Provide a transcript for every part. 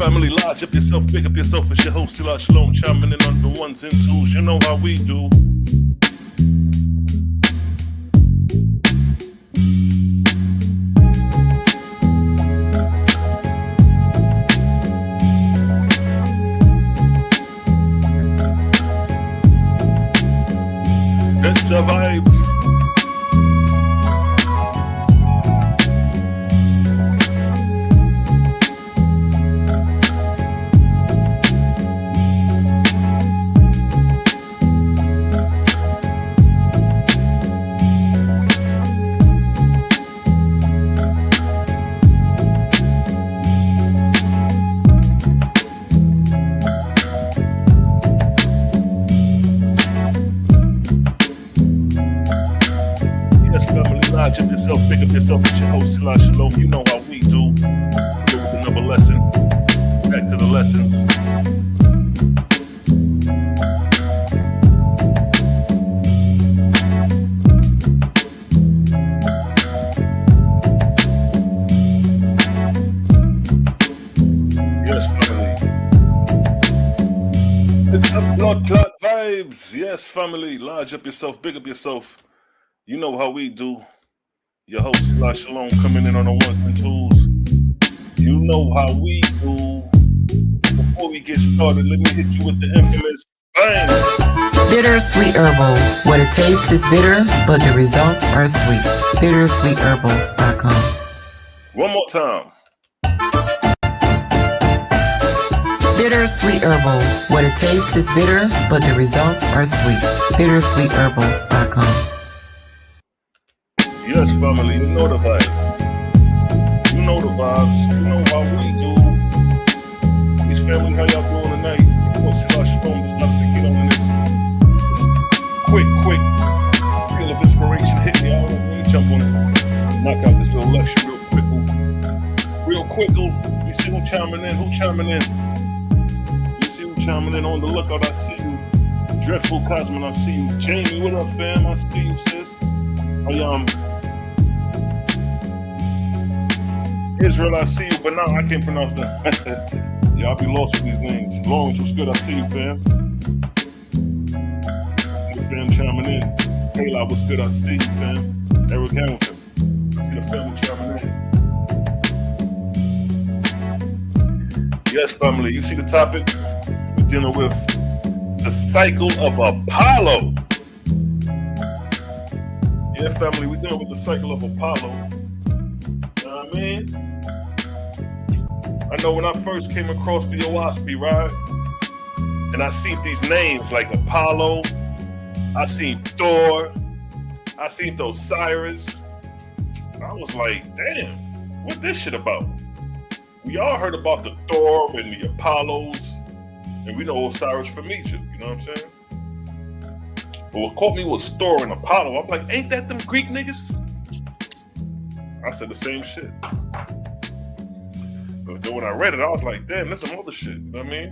family, lodge up yourself, pick up yourself. It's your host, Sila Shalom, chiming in on the ones and twos. You know how we do. It's the vibes. Lodge up yourself, pick up yourself. It's your host, Sila Shalom. You know how we do. Go with another lesson. Back to the lessons. Yes, family. It's a blood clot vibes. Yes, family. Lodge up yourself, big up yourself. You know how we do. Your host, Sila Shalom, coming in on the ones and twos. You know how we do. Before we get started, let me hit you with the infamous bang. Bittersweet Herbals. What it tastes is bitter, but the results are sweet. Bittersweetherbals.com. One more time. Bittersweet Herbals. What it tastes is bitter, but the results are sweet. Bittersweetherbals.com. Yes, family, you know the vibes. You know the vibes. You know how we do. These family, how y'all doing tonight? What's Sila Shalom? Decided to get on this quick feel of inspiration hit me. Let me jump on this. Knock out this little lecture real quick. You see who chiming in? You see who chiming in? On the lookout, I see you. Dreadful Cosman, I see you. Jamie, what up, fam? I see you, sis. Israel, I see you, but now I can't pronounce that. Y'all be lost with these names. Lawrence, what's good? I see you, fam. I see the fam chiming in. Kayla, what's good? I see you, fam. Eric Hamilton, I see the family chiming in. Yes, family, you see the topic? We're dealing with the cycle of Apollo. Yeah, family, we're dealing with the cycle of Apollo. You know what I mean? I know when I first came across the OAHSPE, right? And I seen these names like Apollo, I seen Thor, I seen Osiris. I was like, damn, what this shit about? We all heard about the Thor and the Apollos, and we know Osiris from Egypt, you know what I'm saying? But what caught me was Thor and Apollo. I'm like, ain't that them Greek niggas? I said the same shit. But then when I read it, I was like, damn, that's some other shit. You know what I mean?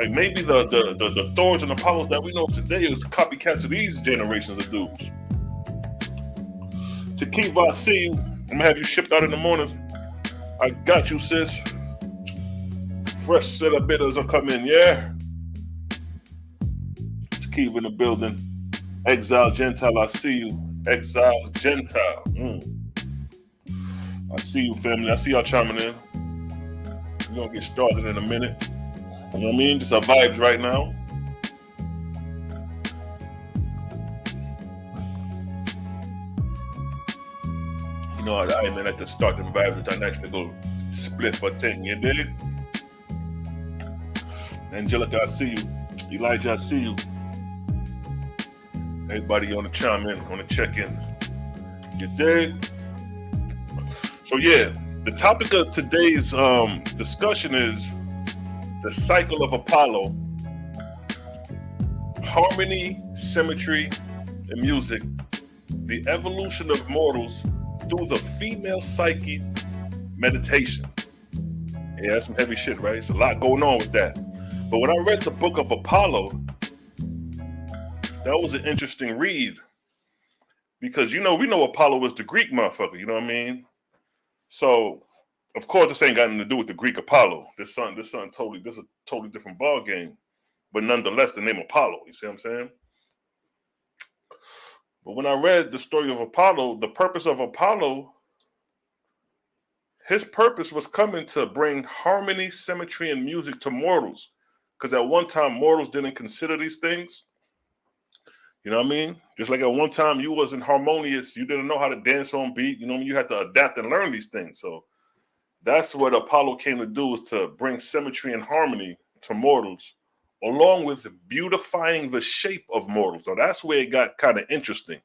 Like maybe the Thors and Apollos that we know of today is copycats of these generations of dudes. Takiva, I see you. I'm gonna have you shipped out in the mornings. I got you, sis. Fresh set of bitters will come in, yeah? Keep in the building. Exile Gentile, I see you. Exile Gentile. I see you, family. I see y'all chiming in. We're gonna get started in a minute. You know what I mean? Just our vibes right now. You know, I ain't like to start them vibes with that nice little split for 10, you dig? Angelica, I see you. Elijah, I see you. Everybody on the chime in, on the check in. You dig? So yeah, the topic of today's discussion is the cycle of Apollo, harmony, symmetry, and music, the evolution of mortals through the female psyche meditation. Yeah, that's some heavy shit, right? It's a lot going on with that. But when I read the book of Apollo, that was an interesting read because, we know Apollo was the Greek motherfucker, you know what I mean? So Of course, this ain't got nothing to do with the Greek Apollo. This is a totally different ball game. But nonetheless, the name Apollo. You see what I'm saying? But when I read the story of Apollo, the purpose of Apollo, his purpose was coming to bring harmony, symmetry, and music to mortals. Because at one time, mortals didn't consider these things. You know what I mean? Just like at one time, you wasn't harmonious. You didn't know how to dance on beat. You know what I mean? You had to adapt and learn these things. So that's what Apollo came to do, is to bring symmetry and harmony to mortals, along with beautifying the shape of mortals. So that's where it got kind of interesting,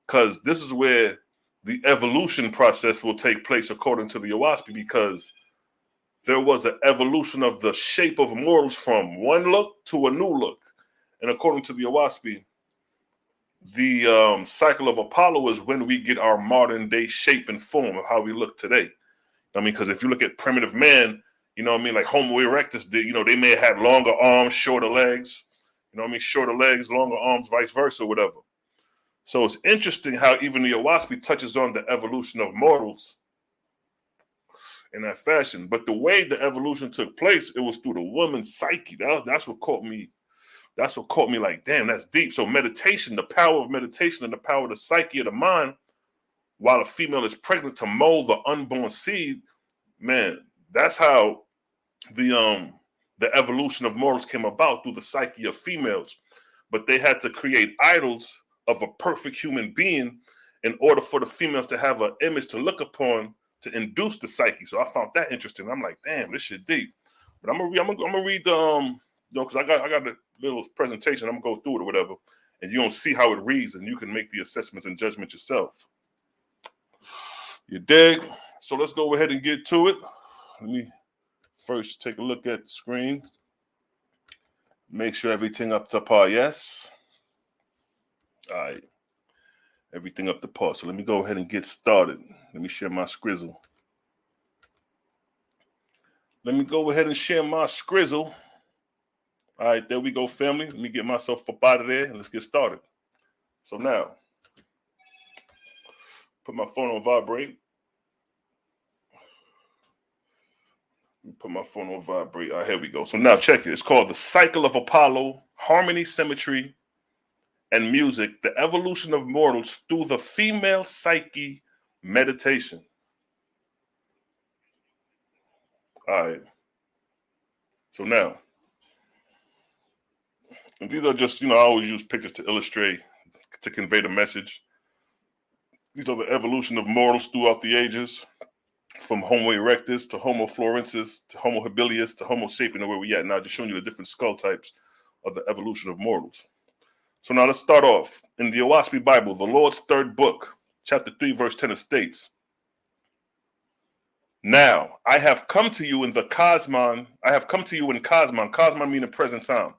because this is where the evolution process will take place according to the OAHSPE, because there was an evolution of the shape of mortals from one look to a new look. And according to the OAHSPE, the cycle of Apollo is when we get our modern day shape and form of how we look today. I mean, because if you look at primitive man, you know what I mean, like Homo erectus did, you know, they may have had longer arms, shorter legs, you know what I mean, shorter legs, longer arms, vice versa, whatever. So it's interesting how even the OAHSPE touches on the evolution of mortals in that fashion. But the way the evolution took place, it was through the woman's psyche. That's what caught me. That's what caught me like, damn, that's deep. So meditation, the power of meditation and the power of the psyche of the mind, while a female is pregnant, to mold the unborn seed, man, that's how the evolution of mortals came about, through the psyche of females. But they had to create idols of a perfect human being in order for the females to have an image to look upon to induce the psyche. So I found that interesting. I'm like, damn, this shit deep. But I'm gonna read the because I got a little presentation. I'm gonna go through it or whatever, and you're gonna see how it reads, and you can make the assessments and judgment yourself. You dig? So let's go ahead and get to it. Let me first take a look at the screen. Make sure everything up to par. Yes. All right. Everything up to par. So let me go ahead and get started. Let me share my scrizzle. Let me go ahead and share my scrizzle. All right, there we go, family. Let me get myself up out of there and let's get started. So now, put my phone on vibrate. Put my phone on vibrate. All right, here we go. So now check it. It's called The Cycle of Apollo, Harmony, Symmetry, and Music, the Evolution of Mortals Through the Female Psyche Meditation. All right. So now, and these are just, I always use pictures to illustrate, to convey the message. These are the evolution of mortals throughout the ages, from Homo erectus to Homo florensis to Homo habilis to Homo sapien, where we at now, just showing you the different skull types of the evolution of mortals. So now let's start off. In the OAHSPE Bible, the Lord's third book, chapter 3, verse 10, it states, "Now I have come to you in the cosmon, cosmon meaning present time,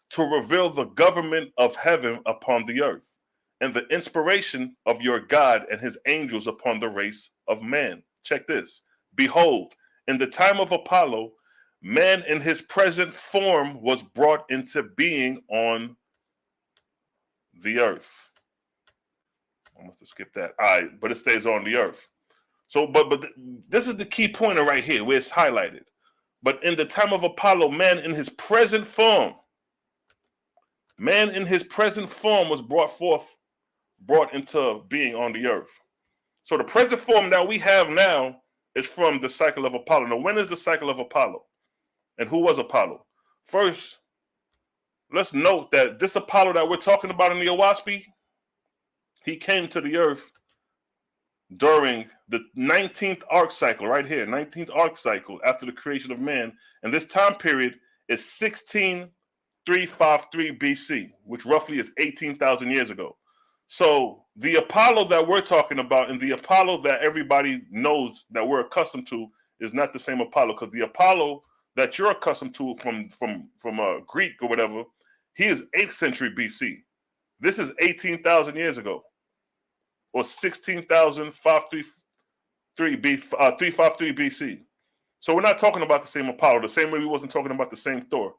to reveal the government of heaven upon the earth, and the inspiration of your God and his angels upon the race of man." Check this. "Behold, in the time of Apollo, man in his present form was brought into being on the earth." I must have skipped that. All right, but it stays on the earth. So, but this is the key pointer right here where it's highlighted. But in the time of Apollo, man in his present form was brought into being on the earth. So the present form that we have now is from the cycle of Apollo. Now, when is the cycle of Apollo? And who was Apollo? First, let's note that this Apollo that we're talking about in the OAHSPE, he came to the earth during the 19th arc cycle, right here, 19th arc cycle after the creation of man. And this time period is 16353 BC, which roughly is 18,000 years ago. So the Apollo that we're talking about and the Apollo that everybody knows that we're accustomed to is not the same Apollo, because the Apollo that you're accustomed to from Greek or whatever, he is 8th century BC. This is 18,000 years ago, or 16,533 353 BC. So we're not talking about the same Apollo, the same way we wasn't talking about the same Thor.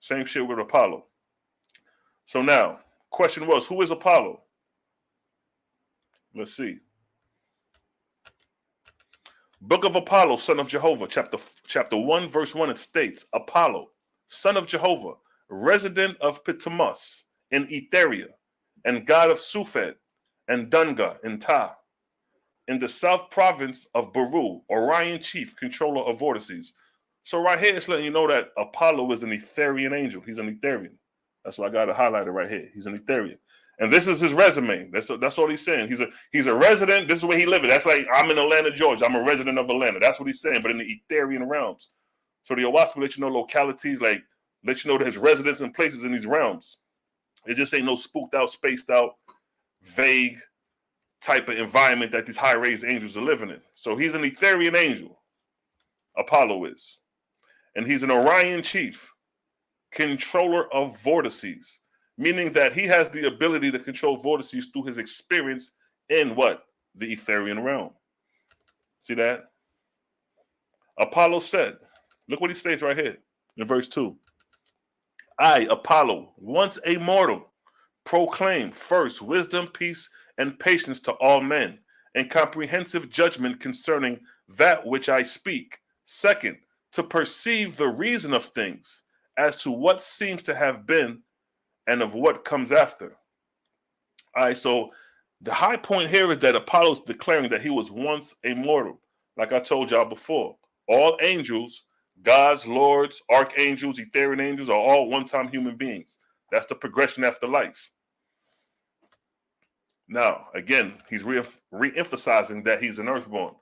Same shit with Apollo. So now, question was, who is Apollo? Let's see. Book of Apollo, son of Jehovah, chapter 1, verse 1, it states, Apollo, son of Jehovah, resident of Ptomus in Etheria, and god of Sufed and Dunga in Ta, in the south province of Baru, Orion chief, controller of vortices. So right here, it's letting you know that Apollo is an Etherian angel. He's an Etherian. That's why I got it highlighted right here. He's an Etherian. And this is his resume. That's all he's saying. He's a resident. This is where he living. That's like, I'm in Atlanta, Georgia. I'm a resident of Atlanta. That's what he's saying, but in the Etherian realms. So the OAHSPE let you know localities, like let you know that his residence and places in these realms. It just ain't no spooked out, spaced out, vague type of environment that these high-raised angels are living in. So he's an Etherian angel. Apollo is. And he's an Orion chief, controller of vortices, meaning that he has the ability to control vortices through his experience in what? The Etherian realm. See that? Apollo said, look what he states right here in verse 2. I, Apollo, once a mortal, proclaim first wisdom, peace, and patience to all men, and comprehensive judgment concerning that which I speak. Second, to perceive the reason of things as to what seems to have been and of what comes after. All right, so the high point here is that Apollo's declaring that he was once a mortal. Like I told y'all before, all angels, gods, lords, archangels, Etherian angels are all one-time human beings. That's the progression after life. Now, again, he's re-emphasizing that he's an earthborn.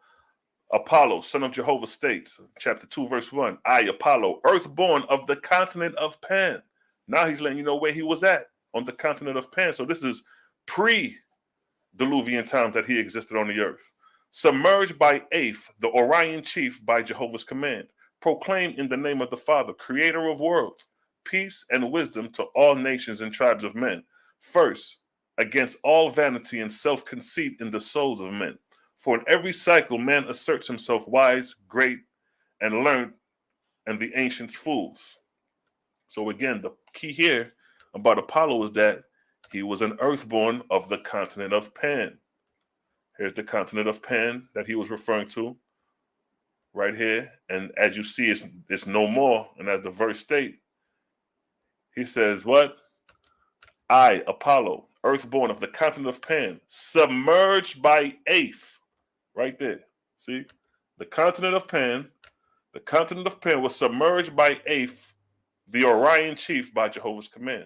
Apollo, son of Jehovah states, chapter 2, verse 1, I, Apollo, earthborn of the continent of Pan. Now he's letting you know where he was at, on the continent of Pan. So this is pre-Diluvian times that he existed on the earth. Submerged by Eighth, the Orion chief, by Jehovah's command. Proclaim in the name of the Father, creator of worlds, peace and wisdom to all nations and tribes of men. First, against all vanity and self-conceit in the souls of men. For in every cycle, man asserts himself wise, great, and learned, and the ancients fools. So again, the key here about Apollo is that he was an earthborn of the continent of Pan. Here's the continent of Pan that he was referring to right here. And as you see, it's no more. And as the verse states, he says, what? I, Apollo, earthborn of the continent of Pan, submerged by Eighth. Right there. See? The continent of Pan was submerged by Eighth, the Orion chief, by Jehovah's command.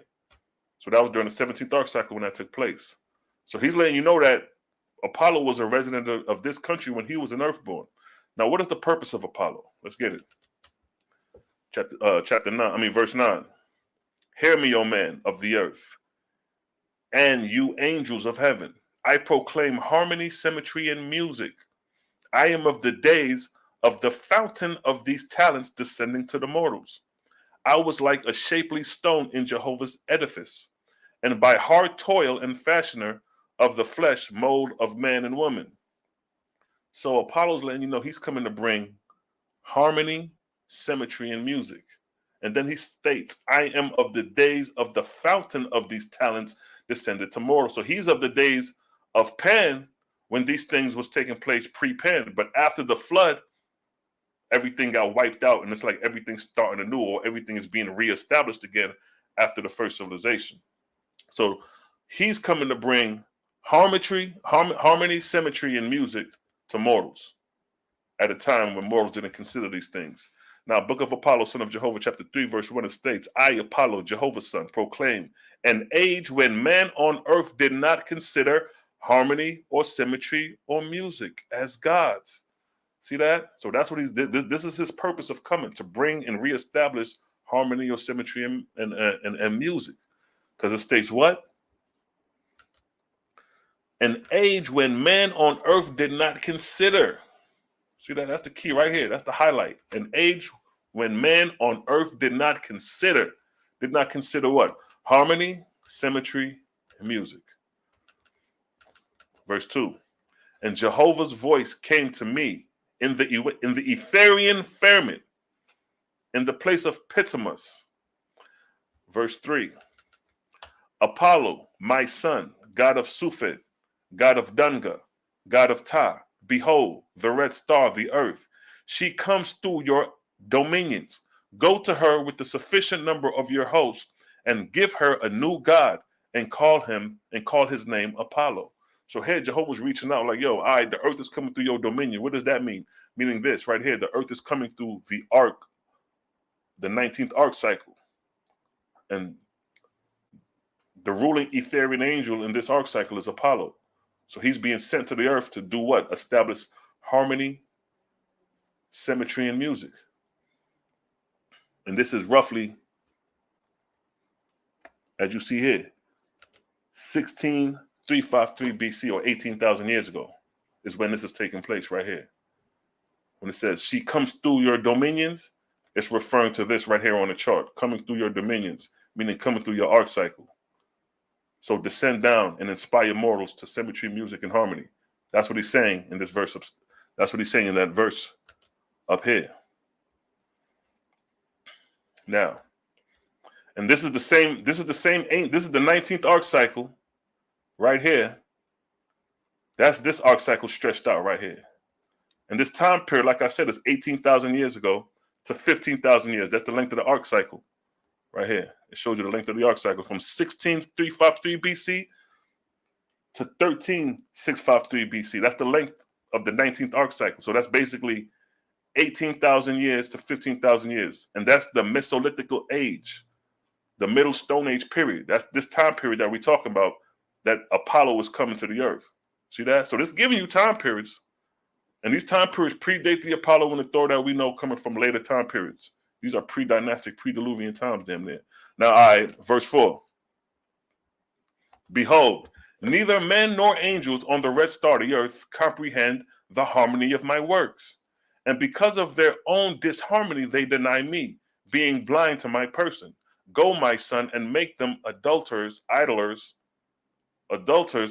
So that was during the 17th arc cycle when that took place. So he's letting you know that Apollo was a resident of this country when he was an earthborn. Now, what is the purpose of Apollo? Let's get it. Verse 9. Hear me, O man of the earth, and you angels of heaven. I proclaim harmony, symmetry, and music. I am of the days of the fountain of these talents descending to the mortals. I was like a shapely stone in Jehovah's edifice, and by hard toil and fashioner of the flesh, mold of man and woman. So Apollo's letting you know he's coming to bring harmony, symmetry, and music. And then he states, I am of the days of the fountain of these talents descended to mortals. So he's of the days of Pan, when these things was taking place pre-Pan. But after the flood, everything got wiped out, and it's like everything's starting anew, or everything is being reestablished again after the first civilization. So he's coming to bring harmony, symmetry, and music to mortals at a time when mortals didn't consider these things. Now, Book of Apollo, son of Jehovah, chapter 3, verse 1, it states, I, Apollo, Jehovah's son, proclaim an age when man on earth did not consider harmony or symmetry or music as gods. See that? So that's what this is his purpose of coming, to bring and reestablish harmony or symmetry and music. Because it states what? An age when man on earth did not consider. See that? That's the key right here. That's the highlight. An age when man on earth did not consider. Did not consider what? Harmony, symmetry, and music. Verse 2. And Jehovah's voice came to me in the Etherian firmament, in the place of Ptomus. Verse 3. Apollo, my son, god of Sufed, god of Dunga, god of Ta, Behold, the red star, the earth. She comes through your dominions. Go to her with the sufficient number of your hosts and give her a new god and call his name Apollo. So here Jehovah's reaching out like, yo, all right, the earth is coming through your dominion. What does that mean? Meaning this right here, the earth is coming through the arc, the 19th arc cycle. And the ruling Etherian angel in this arc cycle is Apollo. So he's being sent to the earth to do what? Establish harmony, symmetry, and music. And this is roughly, as you see here, 16353 BC, or 18,000 years ago, is when this is taking place right here. When it says she comes through your dominions, it's referring to this right here on the chart, coming through your dominions, meaning coming through your arc cycle. So descend down and inspire mortals to symmetry, music, and harmony. That's what he's saying in this verse. That's what he's saying in that verse up here. Now, and this is the 19th arc cycle right here. That's this arc cycle stretched out right here. And this time period, like I said, is 18,000 years ago to 15,000 years. That's the length of the arc cycle right here. It shows you the length of the arc cycle from 16353 BC to 13653 BC. That's the length of the 19th arc cycle. So that's basically 18,000 years to 15,000 years. And that's the Mesolithical age, the Middle Stone Age period. That's this time period that we're talking about, that Apollo was coming to the earth. See that? So this is giving you time periods. And these time periods predate the Apollo and the Thor that we know coming from later time periods. These are pre-dynastic, pre-Diluvian times, damn near. Now, verse 4. Behold, neither men nor angels on the red star, the earth, comprehend the harmony of my works. And because of their own disharmony, they deny me, being blind to my person. Go, my son, and make them adulterers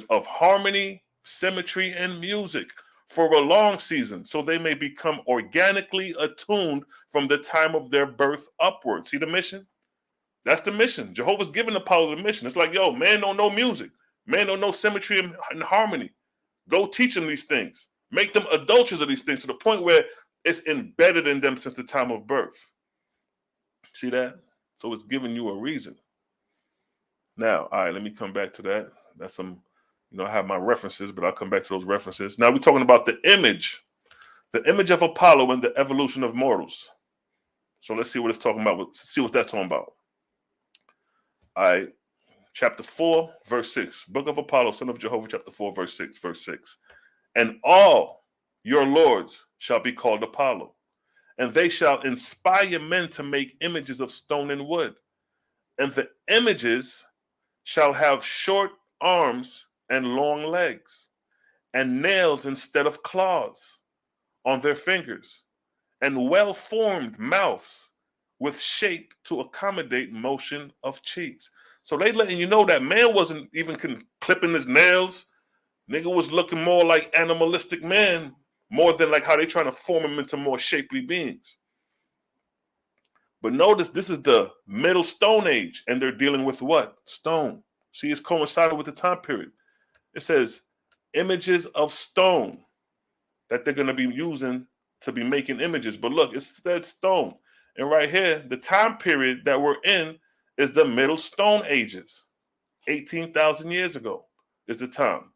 of harmony, symmetry, and music for a long season, so they may become organically attuned from the time of their birth upward. See the mission? That's the mission. Jehovah's giving Apollo the mission. It's like, yo, man don't know music. Man don't know symmetry and harmony. Go teach them these things. Make them adulterers of these things to the point where it's embedded in them since the time of birth. See that? So it's giving you a reason. Now, all right, let me come back to that. That's some, I have my references, but I'll come back to those references. Now we're talking about the image of Apollo and the evolution of mortals. So let's see what it's talking about. See what that's talking about. All right, chapter 4, verse 6. Book of Apollo, son of Jehovah, chapter 4, verse 6. And all your lords shall be called Apollo, and they shall inspire men to make images of stone and wood. And the images shall have short arms and long legs, and nails instead of claws on their fingers, and well-formed mouths with shape to accommodate motion of cheeks. So they letting you know that man wasn't even clipping his nails. Nigga was looking more like animalistic man, more than like how they trying to form him into more shapely beings. But notice this is the Middle Stone Age, and they're dealing with what? Stone. See, it's coincided with the time period. It says images of stone that they're going to be using to be making images. But look, it said stone. And right here, the time period that we're in is the Middle Stone Ages. 18,000 years ago is the time.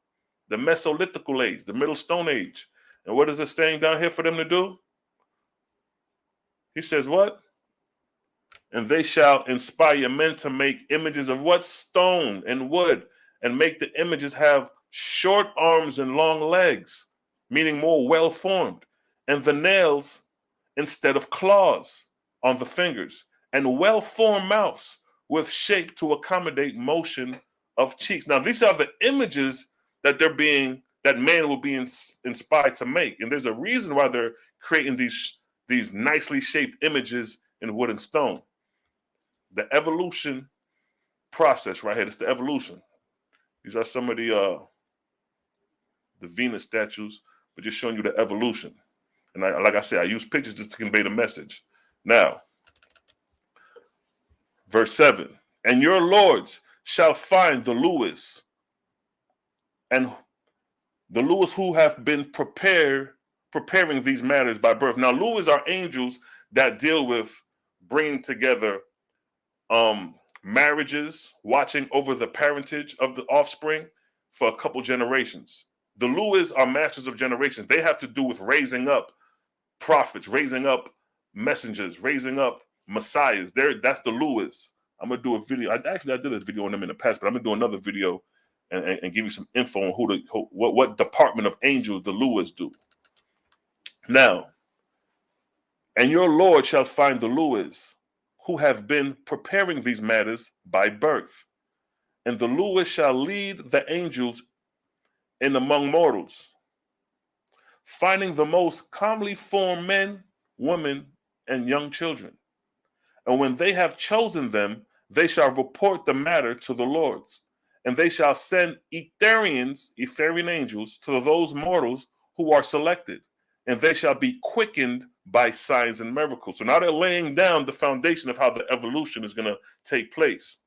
The Mesolithical age, the Middle Stone Age. And what is it saying down here for them to do? He says what? And they shall inspire men to make images of what? Stone and wood, and make the images have short arms and long legs, meaning more well-formed, and the nails instead of claws on the fingers, and well-formed mouths with shape to accommodate motion of cheeks. Now, these are the images that man will be inspired to make. And there's a reason why they're creating these nicely shaped images in wood and stone. The evolution process right here. It's the evolution. These are some of the Venus statues, but just showing you the evolution. And like I said, I use pictures just to convey the message. Now, verse 7. And your lords shall find the Lewis and The Luas who have been preparing these matters by birth. Now, Luas are angels that deal with bringing together marriages, watching over the parentage of the offspring for a couple generations. The Luas are masters of generations. They have to do with raising up prophets, raising up messengers, raising up messiahs. That's the Luas. I'm gonna do a video. I did a video on them in the past, but I'm gonna do another video and give you some info on what department of angels the Luas do. Now, and your Lord shall find the Luas who have been preparing these matters by birth, and the Luas shall lead the angels in among mortals, finding the most comely formed men, women, and young children. And when they have chosen them, they shall report the matter to the lords, and they shall send Etherian angels, to those mortals who are selected, and they shall be quickened by signs and miracles. So now they're laying down the foundation of how the evolution is going to take place.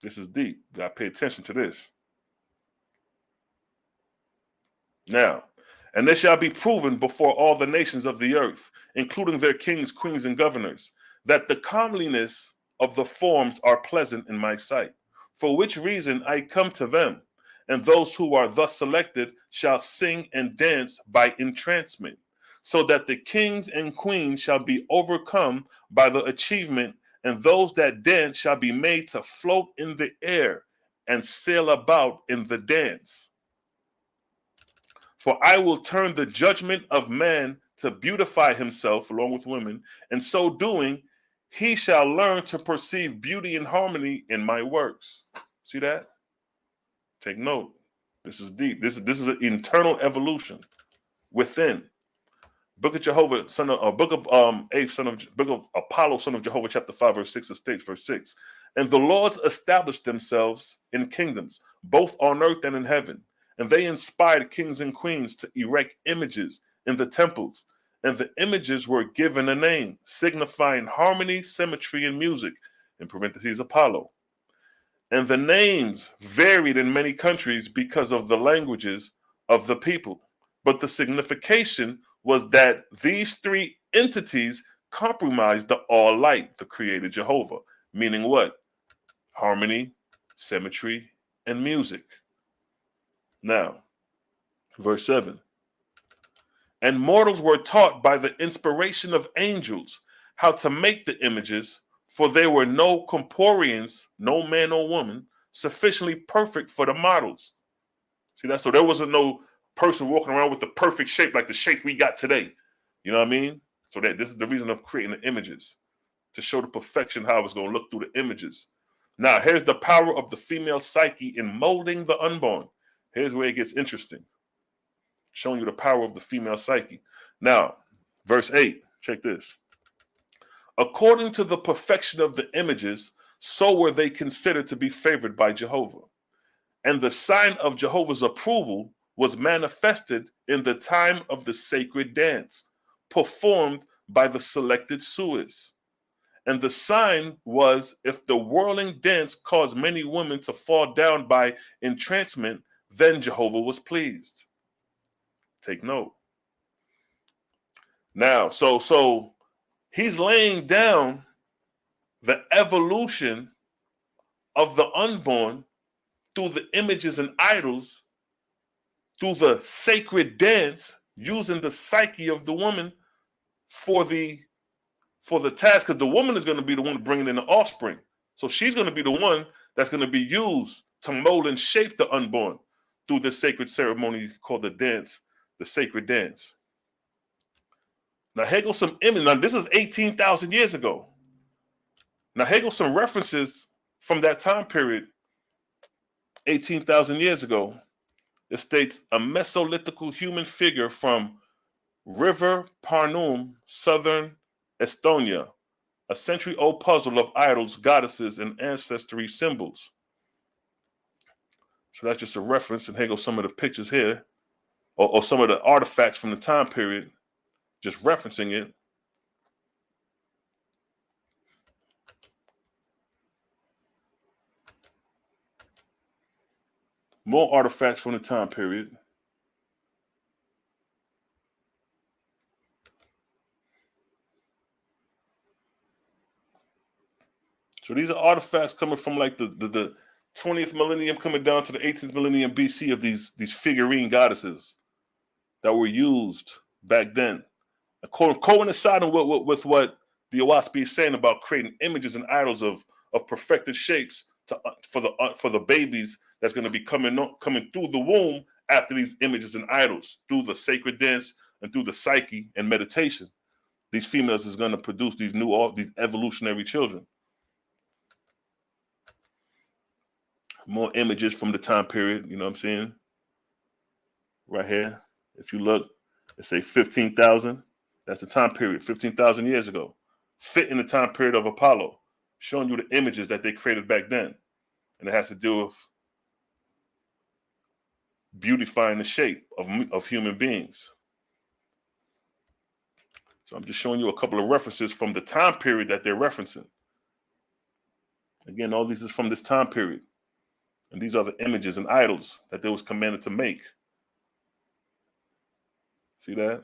This is deep. You got to pay attention to this. Now, and they shall be proven before all the nations of the earth, including their kings, queens, and governors, that the comeliness of the forms are pleasant in my sight, for which reason I come to them, and those who are thus selected shall sing and dance by entrancement, so that the kings and queens shall be overcome by the achievement, and those that dance shall be made to float in the air and sail about in the dance. For I will turn the judgment of man to beautify himself along with women, and so doing, he shall learn to perceive beauty and harmony in my works. See that? Take note. This is deep. This is an internal evolution within. Book of Jehovah, book of book of Apollo, son of Jehovah, chapter 5, verse 6, states, verse 6. And the lords established themselves in kingdoms, both on earth and in heaven. And they inspired kings and queens to erect images in the temples. And the images were given a name, signifying harmony, symmetry, and music, in parentheses, Apollo. And the names varied in many countries because of the languages of the people. But the signification was that these three entities comprised the all light, the creator Jehovah, meaning what? Harmony, symmetry, and music. Now, verse 7. And mortals were taught by the inspiration of angels how to make the images, for there were no corporeans, no man or woman, sufficiently perfect for the models. See that? So there wasn't no person walking around with the perfect shape like the shape we got today. You know what I mean? So that this is the reason of creating the images, to show the perfection how it's going to look through the images. Now, here's the power of the female psyche in molding the unborn. Here's where it gets interesting. Showing you the power of the female psyche. Now, verse 8, check this. According to the perfection of the images, so were they considered to be favored by Jehovah. And the sign of Jehovah's approval was manifested in the time of the sacred dance, performed by the selected Suis. And the sign was, if the whirling dance caused many women to fall down by entrancement, then Jehovah was pleased. Take note. Now, so he's laying down the evolution of the unborn through the images and idols, through the sacred dance, using the psyche of the woman for the task, because the woman is going to be the one bringing in the offspring. So she's going to be the one that's going to be used to mold and shape the unborn through this sacred ceremony called the dance, the sacred dance. Now, here goes some image. Now, this is 18,000 years ago. Now, here goes some references from that time period, 18,000 years ago. It states a Mesolithical human figure from River Parnum, southern Estonia, a century-old puzzle of idols, goddesses, and ancestry symbols. So that's just a reference, and here goes some of the pictures here, or some of the artifacts from the time period, just referencing it. More artifacts from the time period. So these are artifacts coming from like the 20th millennium coming down to the 18th millennium BC of these figurine goddesses that were used back then. Coinciding with what the OAHSPE is saying about creating images and idols of perfected shapes for the babies that's going to be coming through the womb after these images and idols, through the sacred dance and through the psyche and meditation. These females is going to produce these evolutionary children. More images from the time period, you know what I'm saying? Right here. If you look, let's say 15,000. That's the time period, 15,000 years ago. Fit in the time period of Apollo, showing you the images that they created back then. And it has to do with beautifying the shape of human beings. So I'm just showing you a couple of references from the time period that they're referencing. Again, all these is from this time period. And these are the images and idols that they was commanded to make. See that?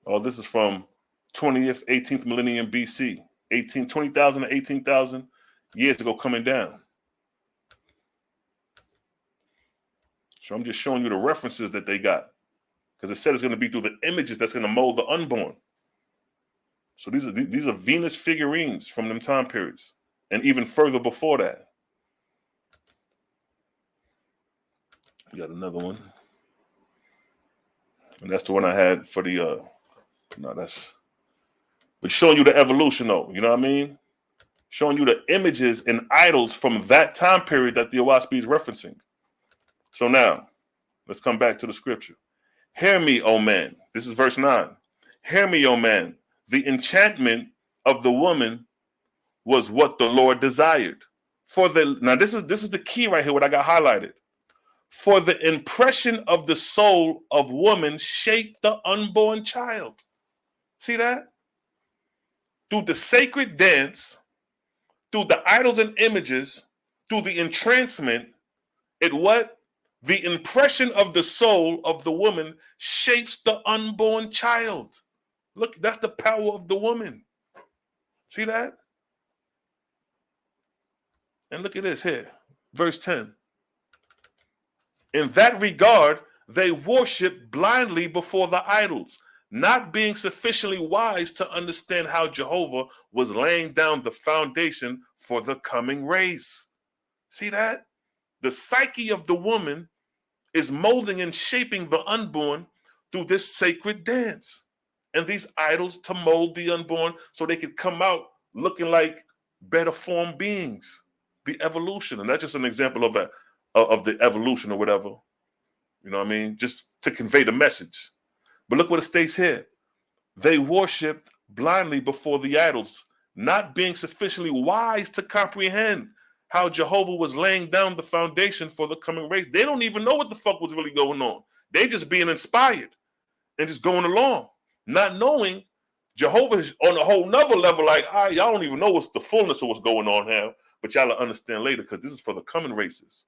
All this is from 20th, 18th millennium BC. 20,000 to 18,000 years ago coming down. So I'm just showing you the references that they got. Because it said it's going to be through the images that's going to mold the unborn. So these are Venus figurines from them time periods. And even further before that. We got another one. And that's the one I had for the but showing you the evolution though, you know what I mean? Showing you the images and idols from that time period that the OAHSPE is referencing. So now, let's come back to the scripture. Hear me, O man. This is verse 9. Hear me, O man. The enchantment of the woman was what the Lord desired. Now this is the key right here, what I got highlighted. For the impression of the soul of woman shaped the unborn child. See that? Through the sacred dance, through the idols and images, through the entrancement, the impression of the soul of the woman shapes the unborn child. Look, that's the power of the woman. See that? And look at this here, verse 10. In that regard, they worship blindly before the idols, not being sufficiently wise to understand how Jehovah was laying down the foundation for the coming race. See that? The psyche of the woman is molding and shaping the unborn through this sacred dance and these idols to mold the unborn so they could come out looking like better formed beings. The evolution, and that's just an example of that. Of the evolution or whatever, you know what I mean? Just to convey the message. But look what it states here. They worshipped blindly before the idols, not being sufficiently wise to comprehend how Jehovah was laying down the foundation for the coming race. They don't even know what the fuck was really going on. They just being inspired and just going along, not knowing Jehovah's on a whole nother level, like, y'all don't even know what's the fullness of what's going on here, but y'all will understand later because this is for the coming races.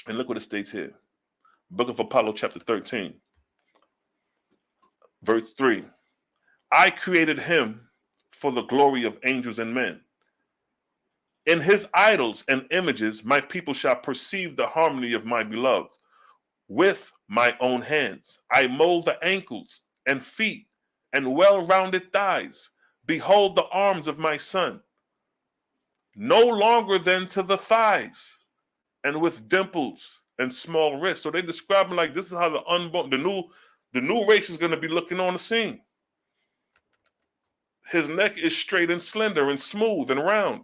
And look what it states here. Book of Apollo, chapter 13, verse 3. I created him for the glory of angels and men. In his idols and images, my people shall perceive the harmony of my beloved. With my own hands, I mold the ankles and feet and well-rounded thighs. Behold the arms of my son. No longer than to the thighs, and with dimples and small wrists. So they describe him like this is how the unborn, the new race is going to be looking on the scene. His neck is straight and slender and smooth and round,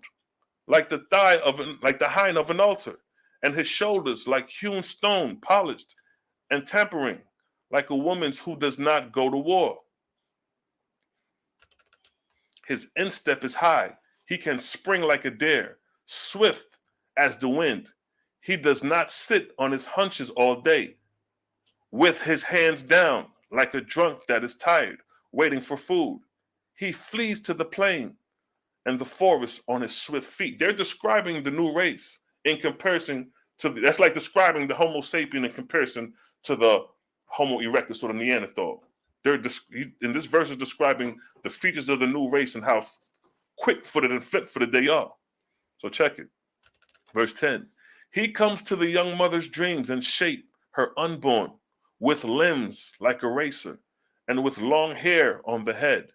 like the hind of an altar, and his shoulders like hewn stone, polished and tempering, like a woman's who does not go to war. His instep is high. He can spring like a deer, swift as the wind. He does not sit on his hunches all day, with his hands down, like a drunk that is tired, waiting for food. He flees to the plain and the forest on his swift feet. They're describing the new race in comparison that's like describing the Homo sapien in comparison to the Homo erectus or the Neanderthal. In this verse is describing the features of the new race and how quick-footed and fit-footed they are. So check it. Verse 10. He comes to the young mother's dreams and shape her unborn, with limbs like a racer, and with long hair on the head.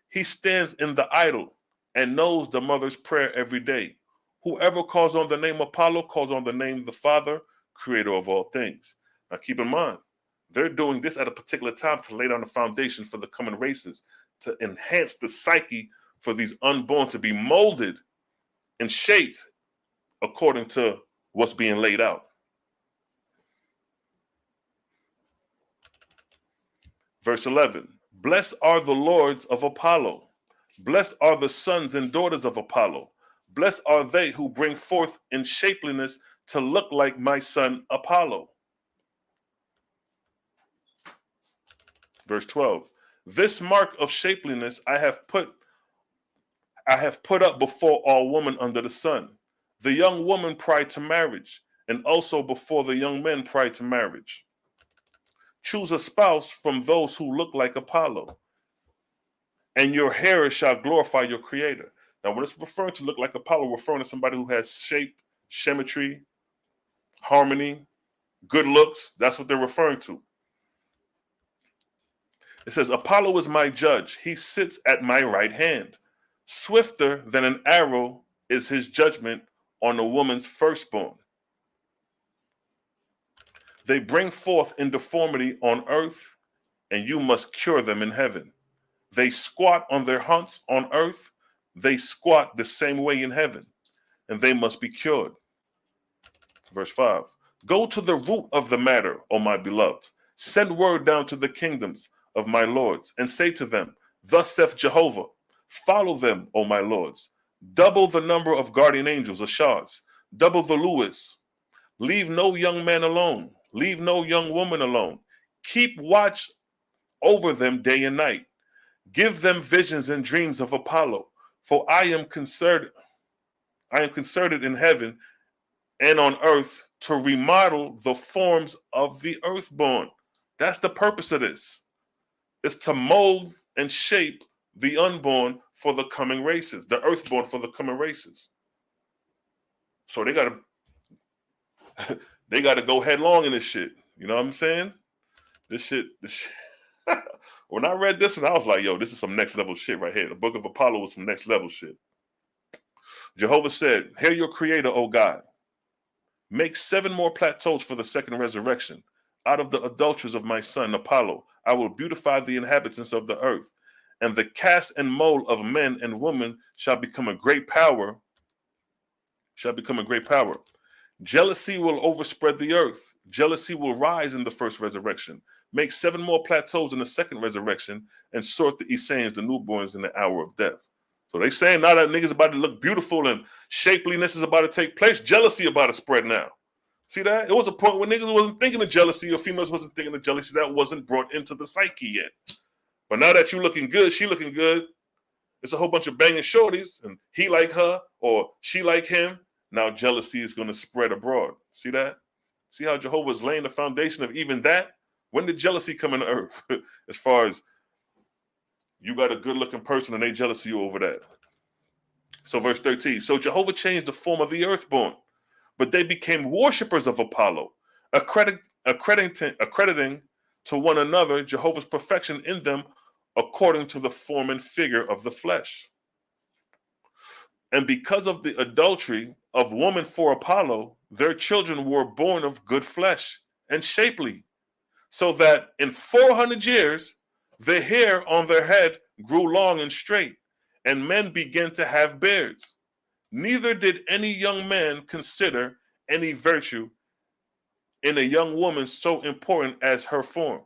He stands in the idol and knows the mother's prayer every day. Whoever calls on the name Apollo calls on the name of the Father, creator of all things. Now keep in mind, they're doing this at a particular time to lay down the foundation for the coming races, to enhance the psyche for these unborn to be molded and shaped according to what's being laid out. Verse 11, blessed are the lords of Apollo. Blessed are the sons and daughters of Apollo. Blessed are they who bring forth in shapeliness to look like my son Apollo. Verse 12, this mark of shapeliness I have put up before all women under the sun. The young woman prior to marriage, and also before the young men prior to marriage. Choose a spouse from those who look like Apollo, and your hair shall glorify your creator. Now, when it's referring to look like Apollo, we're referring to somebody who has shape, symmetry, harmony, good looks. That's what they're referring to. It says, Apollo is my judge. He sits at my right hand. Swifter than an arrow is his judgment on a woman's firstborn. They bring forth in deformity on earth, and you must cure them in heaven. They squat on their haunts on earth. They squat the same way in heaven, and they must be cured. Verse 5. Go to the root of the matter, O my beloved. Send word down to the kingdoms of my lords, and say to them, thus saith Jehovah, follow them, O my lords. Double the number of guardian angels, Ashars. Double the Lewis. Leave no young man alone. Leave no young woman alone. Keep watch over them day and night. Give them visions and dreams of Apollo, for I am concerted in heaven and on earth to remodel the forms of the earthborn. That's the purpose of this. It's to mold and shape the unborn for the coming races, the earthborn for the coming races. So they gotta go headlong in this shit. You know what I'm saying? This shit. When I read this one, I was like, yo, this is some next level shit right here. The book of Apollo was some next level shit. Jehovah said, hear your creator, O God. Make 7 more plateaus for the second resurrection. Out of the adulteries of my son Apollo, I will beautify the inhabitants of the earth, and the cast and mold of men and women shall become a great power. Jealousy will overspread the earth. Jealousy will rise in the first resurrection. Make 7 more plateaus in the second resurrection, and sort the Essenes, the newborns, in the hour of death. So they saying now that niggas about to look beautiful and shapeliness is about to take place, jealousy about to spread now. See that? It was a point when niggas wasn't thinking of jealousy, or females wasn't thinking of jealousy. That wasn't brought into the psyche yet. But now that you looking good, she looking good, it's a whole bunch of banging shorties, and he like her, or she like him. Now jealousy is going to spread abroad. See that? See how Jehovah's laying the foundation of even that? When did jealousy come into earth? As far as you got a good-looking person and they jealous of you over that. So verse 13. So Jehovah changed the form of the earthborn, but they became worshipers of Apollo, accrediting to one another Jehovah's perfection in them according to the form and figure of the flesh. And because of the adultery of woman for Apollo, their children were born of good flesh and shapely, so that in 400 years, the hair on their head grew long and straight, and men began to have beards. Neither did any young man consider any virtue in a young woman so important as her form,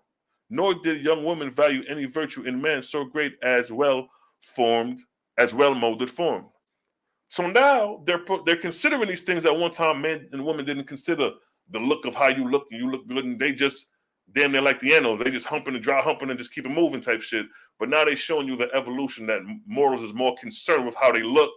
nor did young women value any virtue in man so great as well-molded form. So now they're considering these things that one time men and women didn't consider. The look of how you look, and you look good, and they just damn near like the animal. They just humping and dry humping and just keep it moving type shit. But now they showing you the evolution that morals is more concerned with how they look,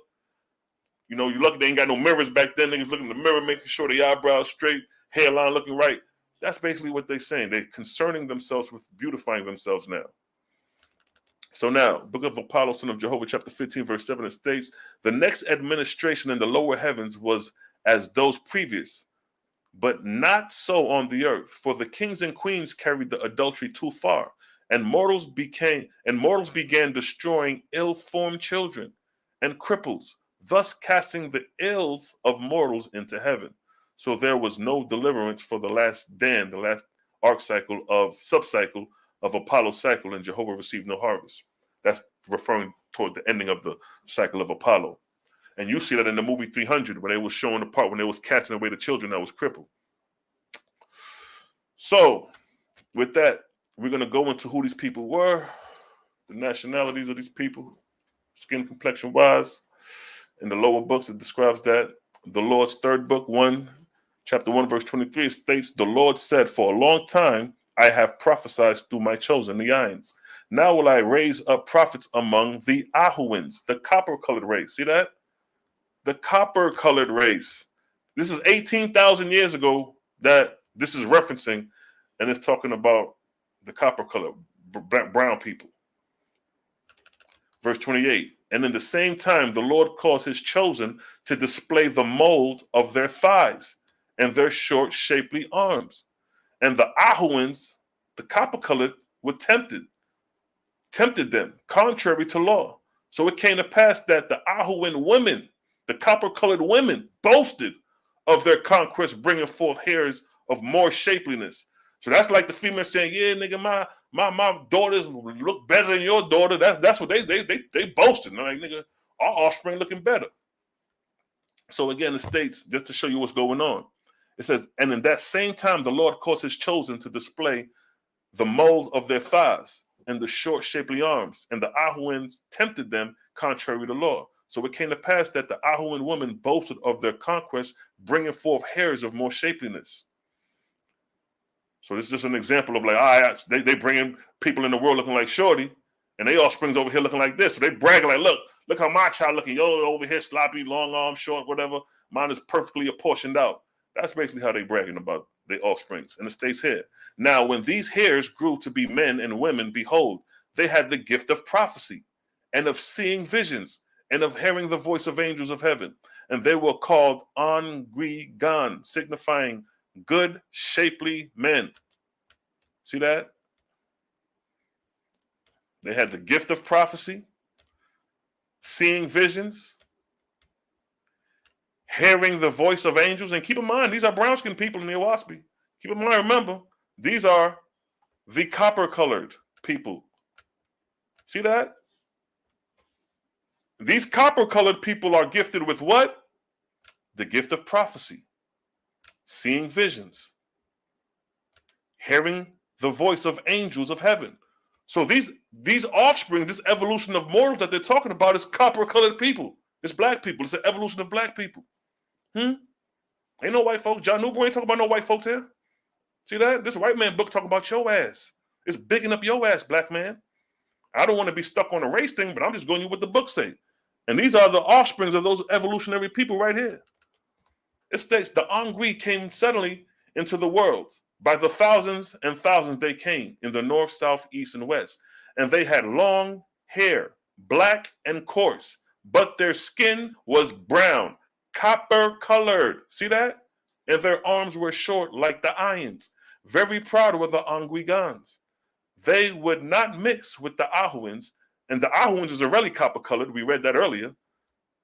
You know, you're lucky they ain't got no mirrors back then. Niggas looking in the mirror, making sure the eyebrows straight, hairline looking right. That's basically what they're saying. They're concerning themselves with beautifying themselves now. So now, Book of Apollo, son of Jehovah, chapter 15, verse 7, it states, the next administration in the lower heavens was as those previous, but not so on the earth. For the kings and queens carried the adultery too far, and mortals began destroying ill-formed children and cripples, thus casting the ills of mortals into heaven. So there was no deliverance for the last Dan, the last subcycle of Apollo's cycle, and Jehovah received no harvest. That's referring toward the ending of the cycle of Apollo. And you see that in the movie 300, when they was showing the part when they was casting away the children that was crippled. So, with that, we're going to go into who these people were, the nationalities of these people, skin complexion wise. In the lower books, it describes that. The Lord's third book, chapter 1, verse 23, it states, the Lord said, for a long time I have prophesied through my chosen, the Ayins. Now will I raise up prophets among the Ahuans, the copper-colored race. See that? The copper-colored race. This is 18,000 years ago that this is referencing, and it's talking about the copper-colored, brown people. Verse 28, and in the same time the Lord caused his chosen to display the mold of their thighs and their short, shapely arms. And the Ahuans, the copper-colored, were tempted them, contrary to law. So it came to pass that the Ahuan women, the copper-colored women, boasted of their conquest, bringing forth hairs of more shapeliness. So that's like the female saying, yeah, nigga, my daughters look better than your daughter. That's what they boasted. Like, nigga, our offspring looking better. So again, it states, just to show you what's going on, it says, and in that same time, the Lord caused his chosen to display the mold of their thighs and the short, shapely arms, and the Ahuans tempted them contrary to law. So it came to pass that the Ahuan women boasted of their conquest, bringing forth hairs of more shapeliness. So this is just an example of like, they bringing people in the world looking like Shorty, and they offsprings over here looking like this. So they bragging like, look how my child looking. Yo, over here sloppy, long arm, short, whatever. Mine is perfectly apportioned out. That's basically how they bragging about their offsprings. And it states here, now when these hairs grew to be men and women, behold, they had the gift of prophecy and of seeing visions and of hearing the voice of angels of heaven. And they were called Angri-gan, signifying good, shapely men. See that? They had the gift of prophecy, seeing visions, hearing the voice of angels. And keep in mind, these are brown-skinned people in the OAHSPE. Keep in mind, remember, these are the copper-colored people. See that? These copper-colored people are gifted with what? The gift of prophecy, seeing visions, hearing the voice of angels of heaven. So these offspring, this evolution of mortals that they're talking about is copper-colored people. It's black people. It's an evolution of black people. Ain't no white folks. John Newboy ain't talking about no white folks here. See that? This white man book talking about your ass. It's bigging up your ass, black man. I don't want to be stuck on a race thing, but I'm just going with what the book say. And these are the offsprings of those evolutionary people right here. It states the Angri came suddenly into the world. By the thousands and thousands they came in the north, south, east, and west. And they had long hair, black and coarse, but their skin was brown, copper-colored. See that? And their arms were short like the Ayins. Very proud were the Angri-gans. They would not mix with the Ahuans, and the Ahuans is already copper-colored. We read that earlier.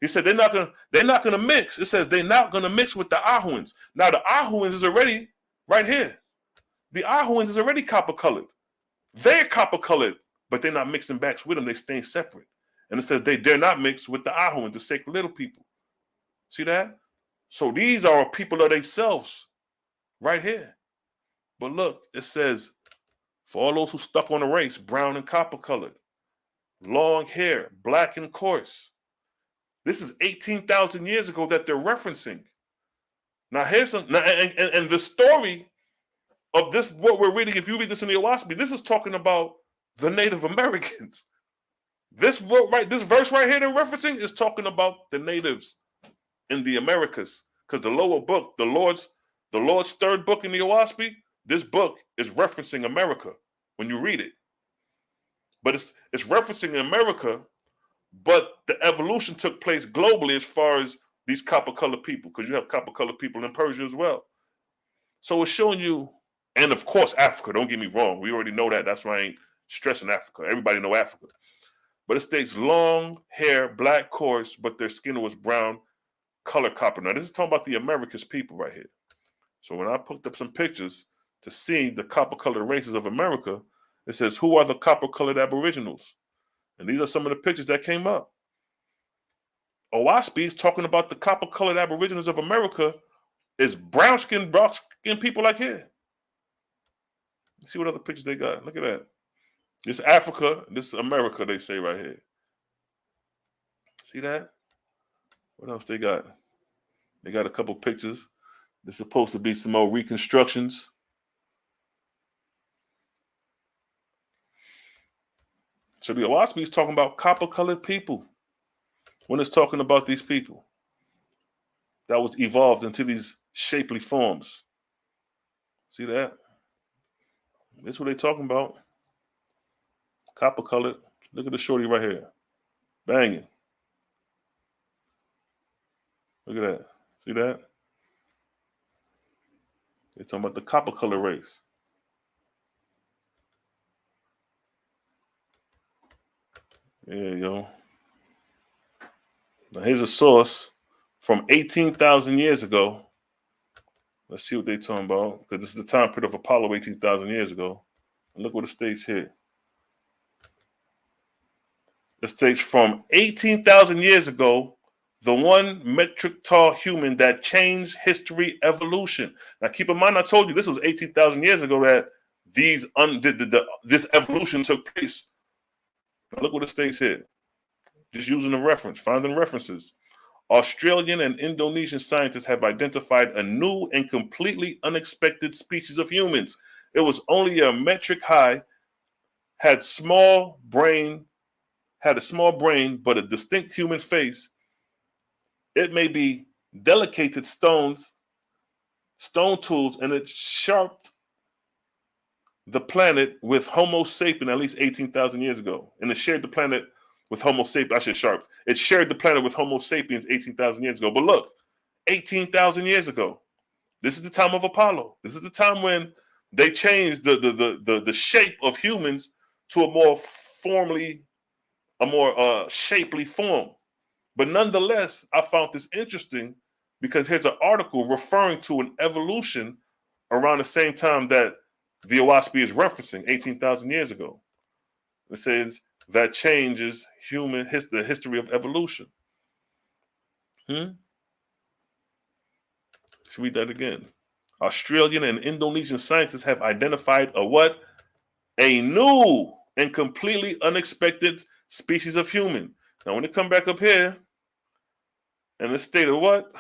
He said they're not gonna mix. It says they're not gonna mix with the Ahuans. Now the Ahuans is already right here. The Ahuans is already copper-colored. They're copper-colored, but they're not mixing backs with them. They staying separate. And it says they dare not mix with the Ahuans, the sacred little people. See that? So these are people of themselves right here. But look, it says, for all those who stuck on the race, brown and copper-colored, long hair, black and coarse. This is 18,000 years ago that they're referencing. Now here's some, and the story of this, what we're reading, if you read this in the OAHSPE, this is talking about the Native Americans. This verse right here they're referencing is talking about the natives. in the Americas, because the lower book, the Lord's third book in the OAHSPE, this book is referencing America when you read it. But it's referencing America, but the evolution took place globally as far as these copper-colored people, because you have copper-colored people in Persia as well. So it's showing you, and of course Africa, don't get me wrong, we already know that. That's why I ain't stressing Africa. Everybody know Africa. But it states long hair, black coarse, but their skin was brown, color copper. Now this is talking about the Americas people right here. So when I put up some pictures to see the copper-colored races of America, it says, who are the copper-colored aboriginals? And these are some of the pictures that came up. OAHSPE is talking about the copper-colored aboriginals of America is brown-skinned people like here. Let's see what other pictures they got. Look at that. This Africa, this is America, they say right here. See that? What else they got? They got a couple pictures. There's supposed to be some more reconstructions. So the OAHSPE is talking about copper-colored people when it's talking about these people that was evolved into these shapely forms. See that? That's what they're talking about. Copper-colored. Look at the shorty right here. Banging. Look at that. See that? They're talking about the copper-colored race. Yeah, yo. Now here's a source from 18,000 years ago. Let's see what they're talking about, because this is the time period of Apollo 18,000 years ago. And look what it states here. It states from 18,000 years ago, the 1 metric tall human that changed history evolution. Now keep in mind, I told you this was 18,000 years ago that this evolution took place. Now look what it states here. Just using the reference, finding references. Australian and Indonesian scientists have identified a new and completely unexpected species of humans. It was only a metric high, had a small brain, but a distinct human face. It may be delicate stone tools, and it sharped the planet with Homo sapien at least 18,000 years ago. And it shared the planet with Homo sapiens. It shared the planet with Homo sapiens 18,000 years ago. But look, 18,000 years ago, this is the time of Apollo. This is the time when they changed the shape of humans to a more shapely form. But nonetheless, I found this interesting because here's an article referring to an evolution around the same time that the OAHSPE is referencing 18,000 years ago. It says that changes the history of evolution. Let's read that again. Australian and Indonesian scientists have identified a new and completely unexpected species of human. Now, when they come back up here, and it stated what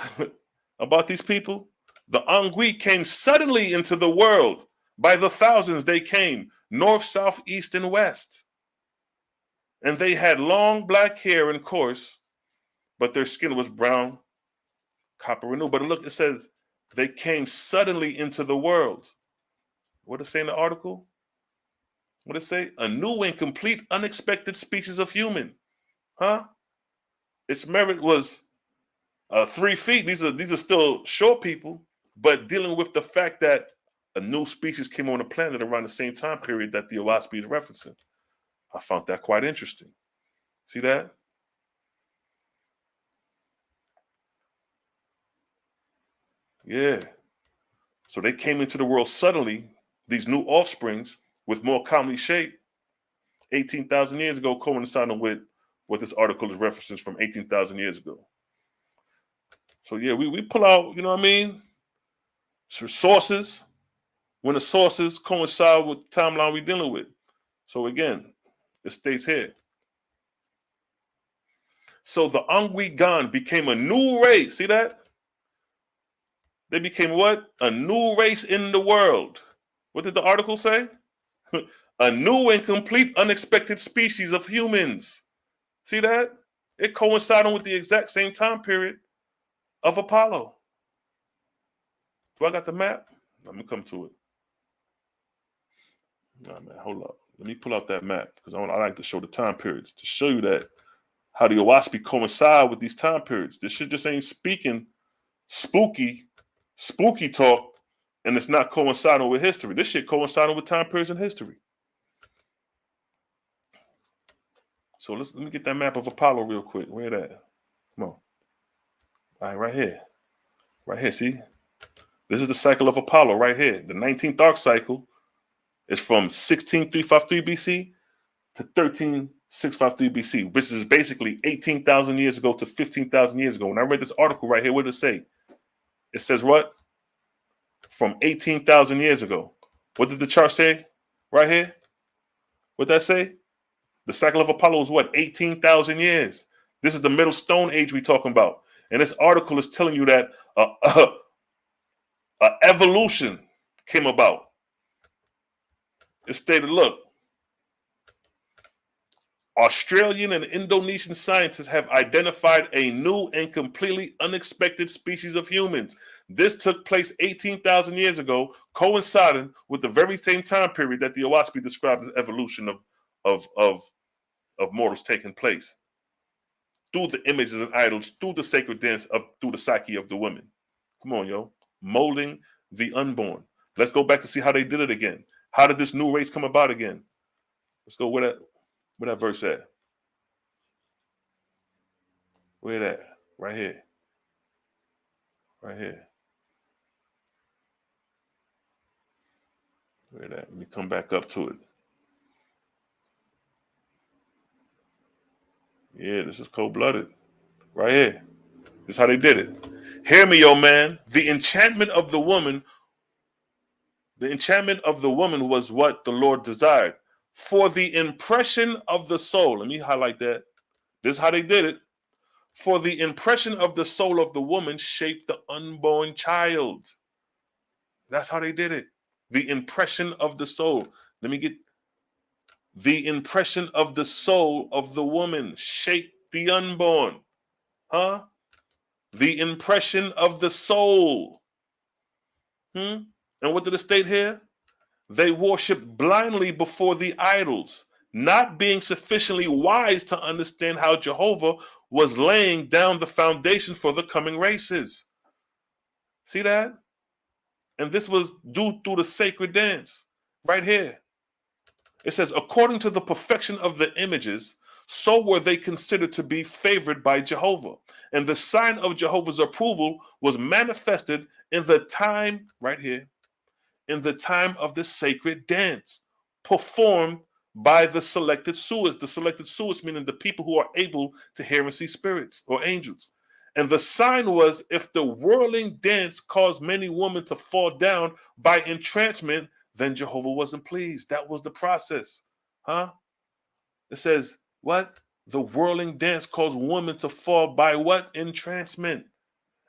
about these people? The Angui came suddenly into the world. By the thousands they came, north, south, east, and west. And they had long black hair and coarse, but their skin was brown, copper and new. But look, it says they came suddenly into the world. What does it say in the article? What does it say? A new and complete unexpected species of human. Its merit was 3 feet. These are still short people, but dealing with the fact that a new species came on the planet around the same time period that the OAHSPE is referencing. I found that quite interesting. See that? Yeah. So they came into the world suddenly, these new offsprings with more comely shape, 18,000 years ago, coinciding with what this article is referencing from 18,000 years ago. So yeah, we pull out, you know what I mean? So sources, when the sources coincide with the timeline we're dealing with. So again, it states here. So the Angui became a new race. See that? They became what? A new race in the world. What did the article say? A new and complete unexpected species of humans. See that? It coincided with the exact same time period of Apollo. Do I got the map? Let me come to it. Nah, man, hold up. Let me pull out that map because I like to show the time periods to show you that how the OAHSPE coincide with these time periods. This shit just ain't speaking spooky talk, and it's not coinciding with history. This shit coinciding with time periods in history. So let me get that map of Apollo real quick. Where that? Come on. All right, right here. Right here, see? This is the cycle of Apollo right here. The 19th arc cycle is from 16353 BC to 13653 BC, which is basically 18,000 years ago to 15,000 years ago. When I read this article right here, what did it say? It says what? From 18,000 years ago. What did the chart say right here? What did that say? The cycle of Apollo is what? 18,000 years. This is the Middle Stone Age we're talking about. And this article is telling you that evolution came about. It stated, look, Australian and Indonesian scientists have identified a new and completely unexpected species of humans. This took place 18,000 years ago, coinciding with the very same time period that the OAHSPE describes as evolution of mortals taking place. Through the images and idols, through the sacred dance, through the psyche of the women. Come on, yo. Molding the unborn. Let's go back to see how they did it again. How did this new race come about again? Let's go where that verse at? Where that? Right here. Right here. Where that? Let me come back up to it. Yeah, this is cold-blooded. Right here. This is how they did it. Hear me, yo, man. The enchantment of the woman was what the Lord desired. For the impression of the soul. Let me highlight that. This is how they did it. For the impression of the soul of the woman shaped the unborn child. That's how they did it. The impression of the soul. Let me get the impression of the soul of the woman shaped the unborn. Huh? The impression of the soul. And what did it state here? They worshiped blindly before the idols, not being sufficiently wise to understand how Jehovah was laying down the foundation for the coming races. See that? And this was due through the sacred dance right here. It says, according to the perfection of the images, so were they considered to be favored by Jehovah. And the sign of Jehovah's approval was manifested in the time, right here, in the time of the sacred dance, performed by the selected suites. The selected suites meaning the people who are able to hear and see spirits or angels. And the sign was, if the whirling dance caused many women to fall down by entrancement, then Jehovah wasn't pleased. That was the process. Huh? It says, what? The whirling dance caused women to fall by what? Entrancement.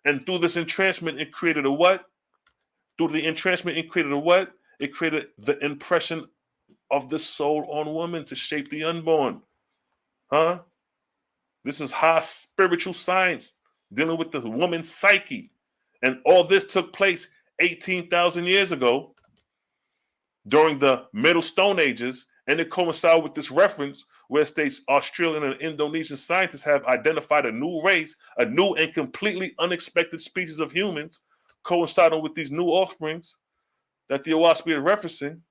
And through this entrancement, it created a what? Through the entrancement, it created a what? It created the impression of the soul on woman to shape the unborn. Huh? This is high spiritual science dealing with the woman's psyche. And all this took place 18,000 years ago during the Middle Stone Ages. And it coincides with this reference where it states Australian and Indonesian scientists have identified a new race, a new and completely unexpected species of humans, coinciding with these new offsprings that the OAHSPE is referencing.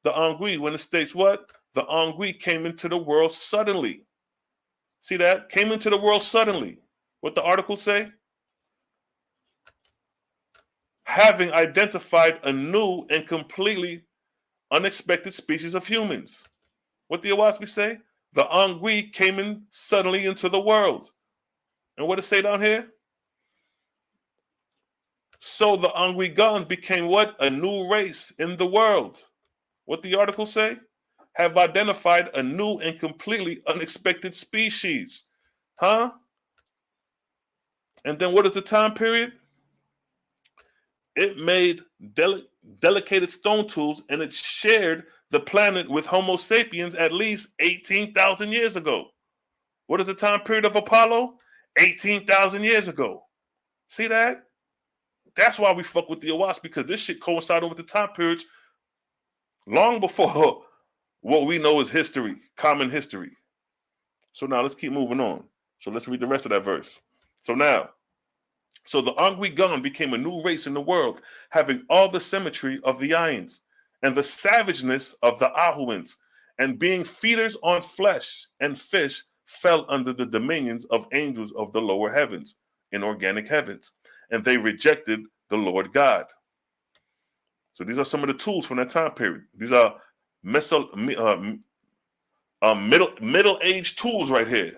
The Angui, when it states what? The Angui came into the world suddenly. See that? Came into the world suddenly. What the article say? Having identified a new and completely unexpected species of humans. What the OAHSPE say? The Angui came in suddenly into the world. And what does it say down here? So the Anguigans became what? A new race in the world. What the article say? Have identified a new and completely unexpected species. Huh? And then what is the time period? It made delicate stone tools and it shared the planet with Homo sapiens at least 18,000 years ago. What is the time period of Apollo? 18,000 years ago. See that? That's why we fuck with the OAHSPE, because this shit coincided with the time periods long before what we know is history, common history. So now let's keep moving on. So let's read the rest of that verse. So the Angwi-Gun became a new race in the world, having all the symmetry of the Ions and the savageness of the Ahuans, and being feeders on flesh and fish, fell under the dominions of angels of the lower heavens, inorganic heavens, and they rejected the Lord God. So these are some of the tools from that time period. These are middle-aged tools right here.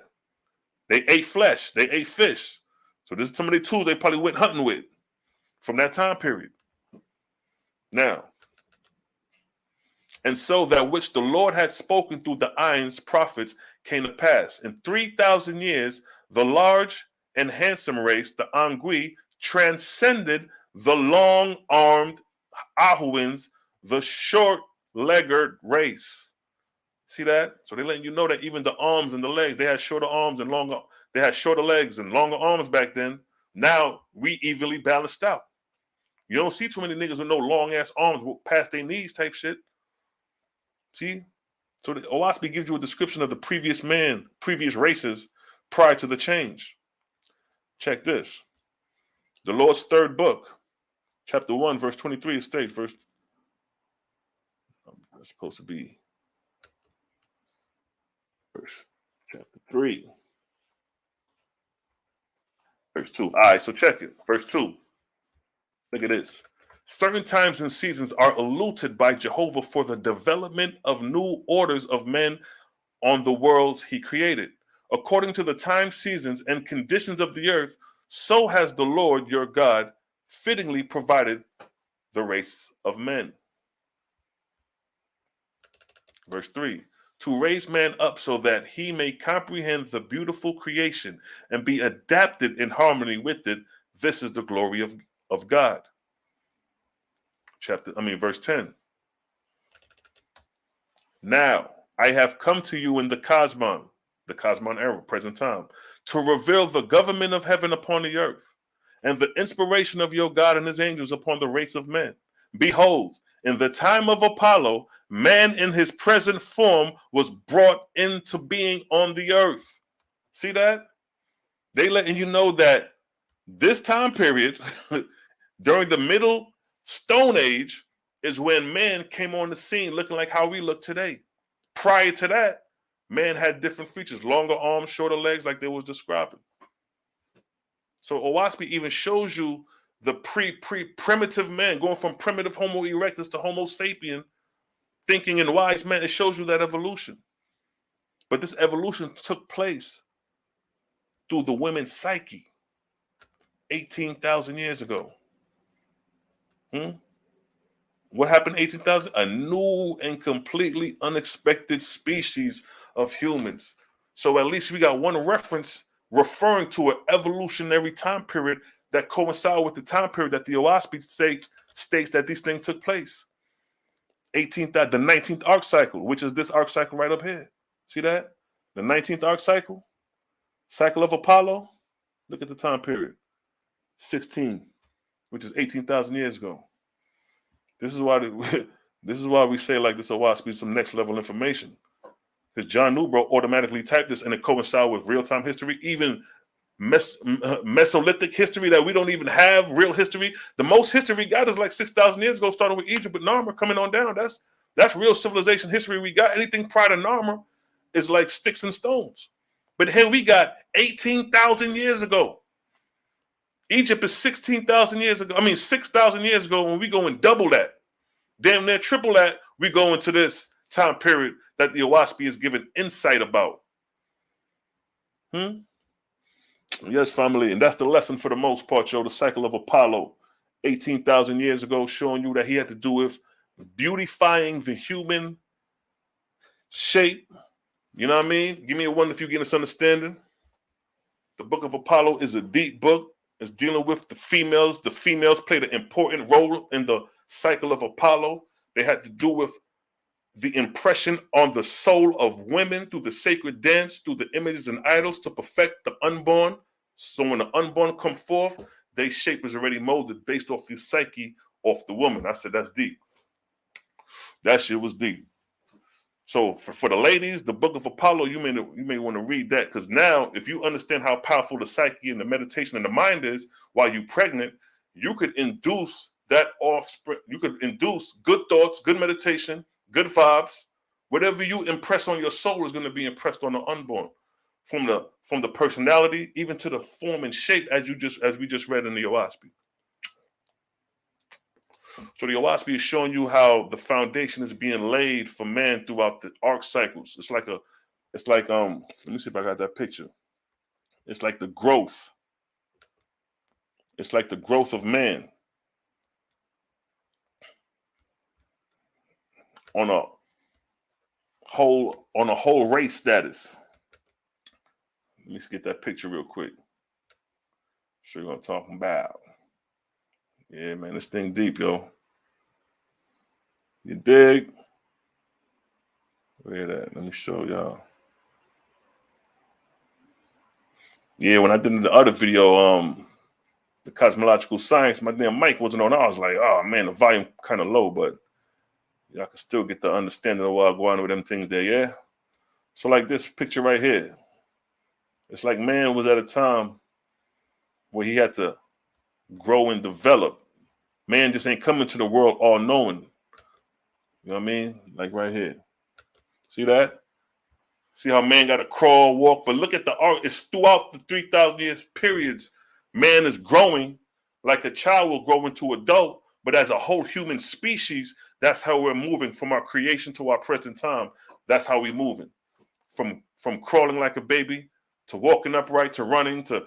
They ate flesh. They ate fish. So this is some of the tools they probably went hunting with from that time period. Now, and so that which the Lord had spoken through the Ions prophets came to pass. In 3,000 years, the large and handsome race, the Angwi, transcended the long-armed Ahuans, the short-legged race. See that? So they're letting you know that even the arms and the legs, they had shorter arms and longer, they had shorter legs and longer arms back then. Now we evenly balanced out. You don't see too many niggas with no long ass arms past their knees type shit. See? So the OAHSPE gives you a description of the previous races prior to the change. Check this. The Lord's third book, chapter 1, verse 23, states, that's supposed to be chapter 3, verse 2. All right, so check it. Verse 2. Look at this. Certain times and seasons are allotted by Jehovah for the development of new orders of men on the worlds he created. According to the time, seasons, and conditions of the earth, so has the Lord your God fittingly provided the race of men. Verse 3. To raise man up so that he may comprehend the beautiful creation and be adapted in harmony with it. This is the glory of God. Verse 10. Now I have come to you in the Cosmon era, present time, to reveal the government of heaven upon the earth, and the inspiration of your God and his angels upon the race of men. Behold, in the time of Apollo, man in his present form was brought into being on the earth. See that? They letting you know that this time period, during the Middle Stone Age, is when man came on the scene looking like how we look today. Prior to that, man had different features, longer arms, shorter legs, like they was describing. So OAHSPE even shows you the primitive man, going from primitive Homo erectus to Homo sapien, thinking and wise man. It shows you that evolution. But this evolution took place through the women's psyche 18,000 years ago. What happened 18,000? A new and completely unexpected species of humans. So at least we got one reference referring to an evolutionary time period that coincide with the time period that the OAHSPE states that these things took place. The 19th arc cycle, which is this arc cycle right up here. See that? The 19th arc cycle of Apollo. Look at the time period. 16, which is 18,000 years ago. This is why we say like this OAHSPE is some next level information. Because John Newbro automatically typed this and it coincides with real-time history, even Mesolithic history that we don't even have real history. The most history we got is like 6,000 years ago, starting with Egypt, but Narmer coming on down. That's real civilization history we got. Anything prior to Narmer is like sticks and stones. But here we got 18,000 years ago. Egypt is 16,000 years ago. 6,000 years ago. When we go and double that, damn near triple that, we go into this time period that the OAHSPE is given insight about. Yes, family, and that's the lesson for the most part, yo. The cycle of Apollo, 18,000 years ago, showing you that he had to do with beautifying the human shape. You know what I mean? Give me a one if you get this understanding. The book of Apollo is a deep book. It's dealing with the females. The females played an important role in the cycle of Apollo. They had to do with the impression on the soul of women through the sacred dance, through the images and idols to perfect the unborn. So when the unborn come forth, their shape is already molded based off the psyche of the woman. I said, that's deep. That shit was deep. So for the ladies, the Book of Apollo, you may want to read that, because now if you understand how powerful the psyche and the meditation and the mind is while you're pregnant, you could induce that offspring. You could induce good thoughts, good meditation, good vibes. Whatever you impress on your soul is going to be impressed on the unborn, from the personality even to the form and shape, as we just read in the OAHSPE. So the OAHSPE is showing you how the foundation is being laid for man throughout the arc cycles. It's like let me see if I got that picture. It's like the growth. It's like the growth of man on a whole race status. Let me get that picture real quick. Sure you're gonna talk about. Yeah, man, this thing deep, yo. You dig? Where that? Let me show y'all. Yeah, when I did the other video, the cosmological science, my damn mic wasn't on. I was like, oh man, the volume kind of low, but y'all can still get the understanding of what going on with them things there, yeah? So like this picture right here, it's like man was at a time where he had to grow and develop. Man just ain't coming to the world all knowing. You know what I mean? Like right here. See that? See how man got to crawl, walk, but look at the art. It's throughout the 3,000 years periods. Man is growing like a child will grow into adult, but as a whole human species, that's how we're moving from our creation to our present time. That's how we're moving. From crawling like a baby to walking upright to running to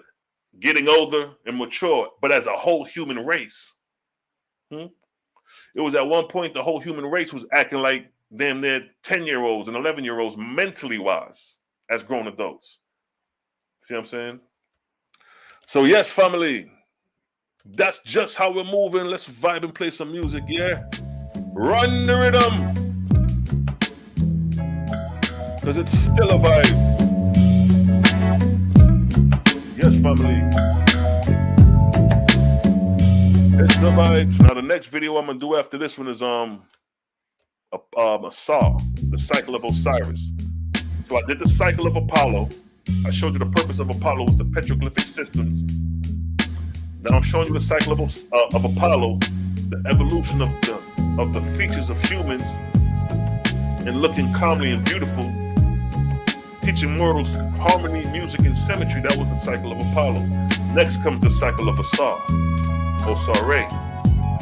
getting older and mature, but as a whole human race. It was at one point the whole human race was acting like damn near 10-year-olds and 11-year-olds mentally wise as grown adults. See what I'm saying? So yes, family, that's just how we're moving. Let's vibe and play some music, yeah? Run the rhythm, because it's still a vibe. Yes, family. It's a vibe. Now the next video I'm gonna do after this one is a saw, the cycle of Osiris. So I did the cycle of Apollo. I showed you the purpose of Apollo was the petroglyphic systems. Now I'm showing you the cycle of Apollo, the evolution of the features of humans, and looking calmly and beautiful, teaching mortals harmony, music, and symmetry. That was the cycle of Apollo. Next comes the cycle of Osiris,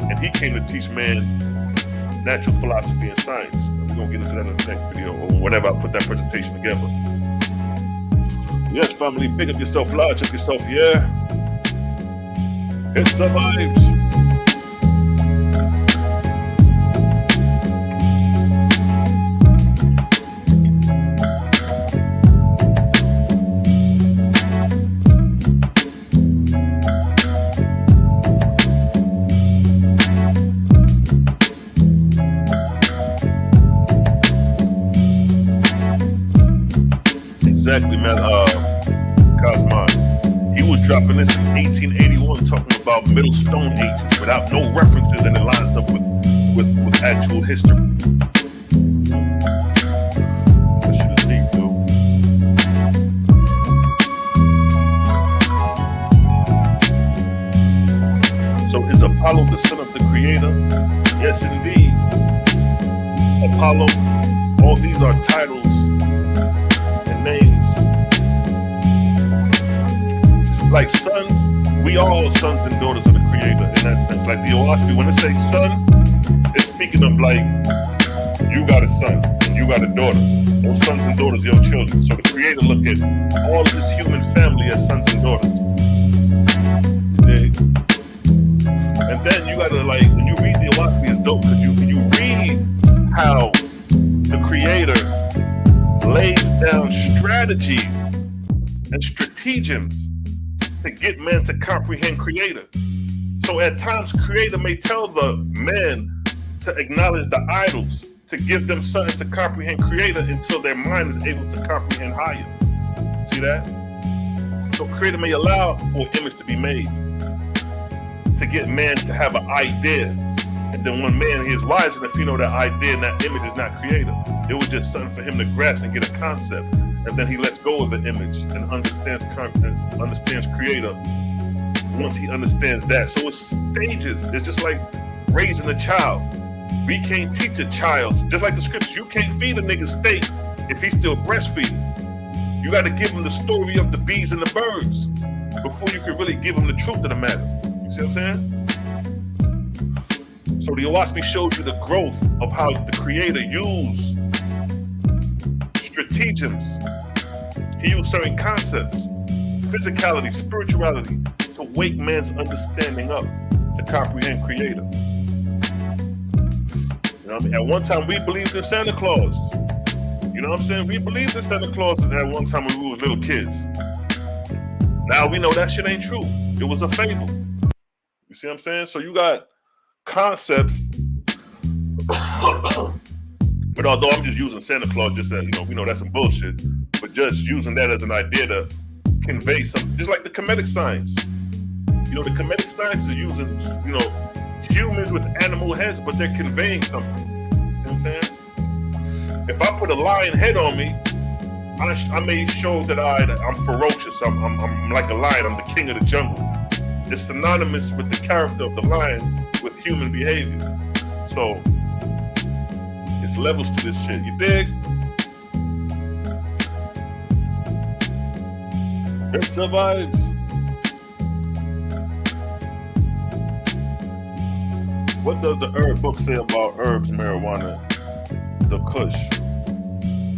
and he came to teach man natural philosophy and science. We're gonna get into that in the next video or whenever I put that presentation together. Yes, family, pick up yourself, large up yourself, yeah. It's the vibes. Exactly, man. Cosmon. He was dropping this in 1881, talking about Middle Stone Ages without no references, and it lines up with actual history. That shit is deep, dude. So is Apollo the son of the creator? Yes, indeed. Apollo, all these are titles and names. Like sons, we all are sons and daughters of the creator in that sense. Like the OAHSPE, when it says son, it's speaking of like, you got a son, and you got a daughter. Those sons and daughters are your children. So the creator look at all of this human family as sons and daughters. And then you gotta like, when you read the OAHSPE, it's dope because you read how the creator lays down strategies and stratagems to get men to comprehend creator. So at times creator may tell the men to acknowledge the idols, to give them something to comprehend creator until their mind is able to comprehend higher. See that? So creator may allow for an image to be made. to get man to have an idea. And then when man is wise enough, you know that idea and that image is not creative. It was just something for him to grasp and get a concept. And then he lets go of the image and understands creator once he understands that. So it's stages. It's just like raising a child. We can't teach a child, just like the scriptures, you can't feed a nigga steak if he's still breastfeeding. You got to give him the story of the bees and the birds before you can really give him the truth of the matter. You see what I'm saying? So the OAHSPE shows you the growth of how the creator used stratagems. He used certain concepts, physicality, spirituality, to wake man's understanding up to comprehend creator. You know what I mean? At one time, we believed in Santa Claus. You know what I'm saying? We believed in Santa Claus at one time when we were little kids. Now we know that shit ain't true. It was a fable. You see what I'm saying? So you got concepts. But although I'm just using Santa Claus, just as, you know, we know that's some bullshit. But just using that as an idea to convey something, just like the Kemetic science. You know, the Kemetic science is using, you know, humans with animal heads, but they're conveying something. See what I'm saying? If I put a lion head on me, I may show that I'm ferocious. I'm like a lion. I'm the king of the jungle. It's synonymous with the character of the lion with human behavior. So it's levels to this shit. You dig? It survives. What does the herb book say about herbs, marijuana, the kush?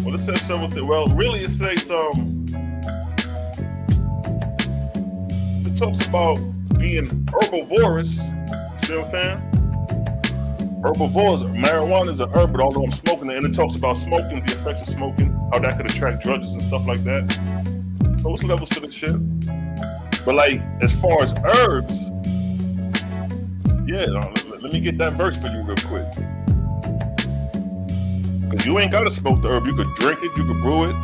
Well, it says several things. Well, really, it says it talks about being herbivorous. See what I'm saying? Herbivores, marijuana is a herb, but although I'm smoking it, and it talks about smoking, the effects of smoking, how that could attract drugs and stuff like that. So it's levels to the shit. But like, as far as herbs, yeah, let me get that verse for you real quick. Because you ain't got to smoke the herb. You could drink it, you could brew it.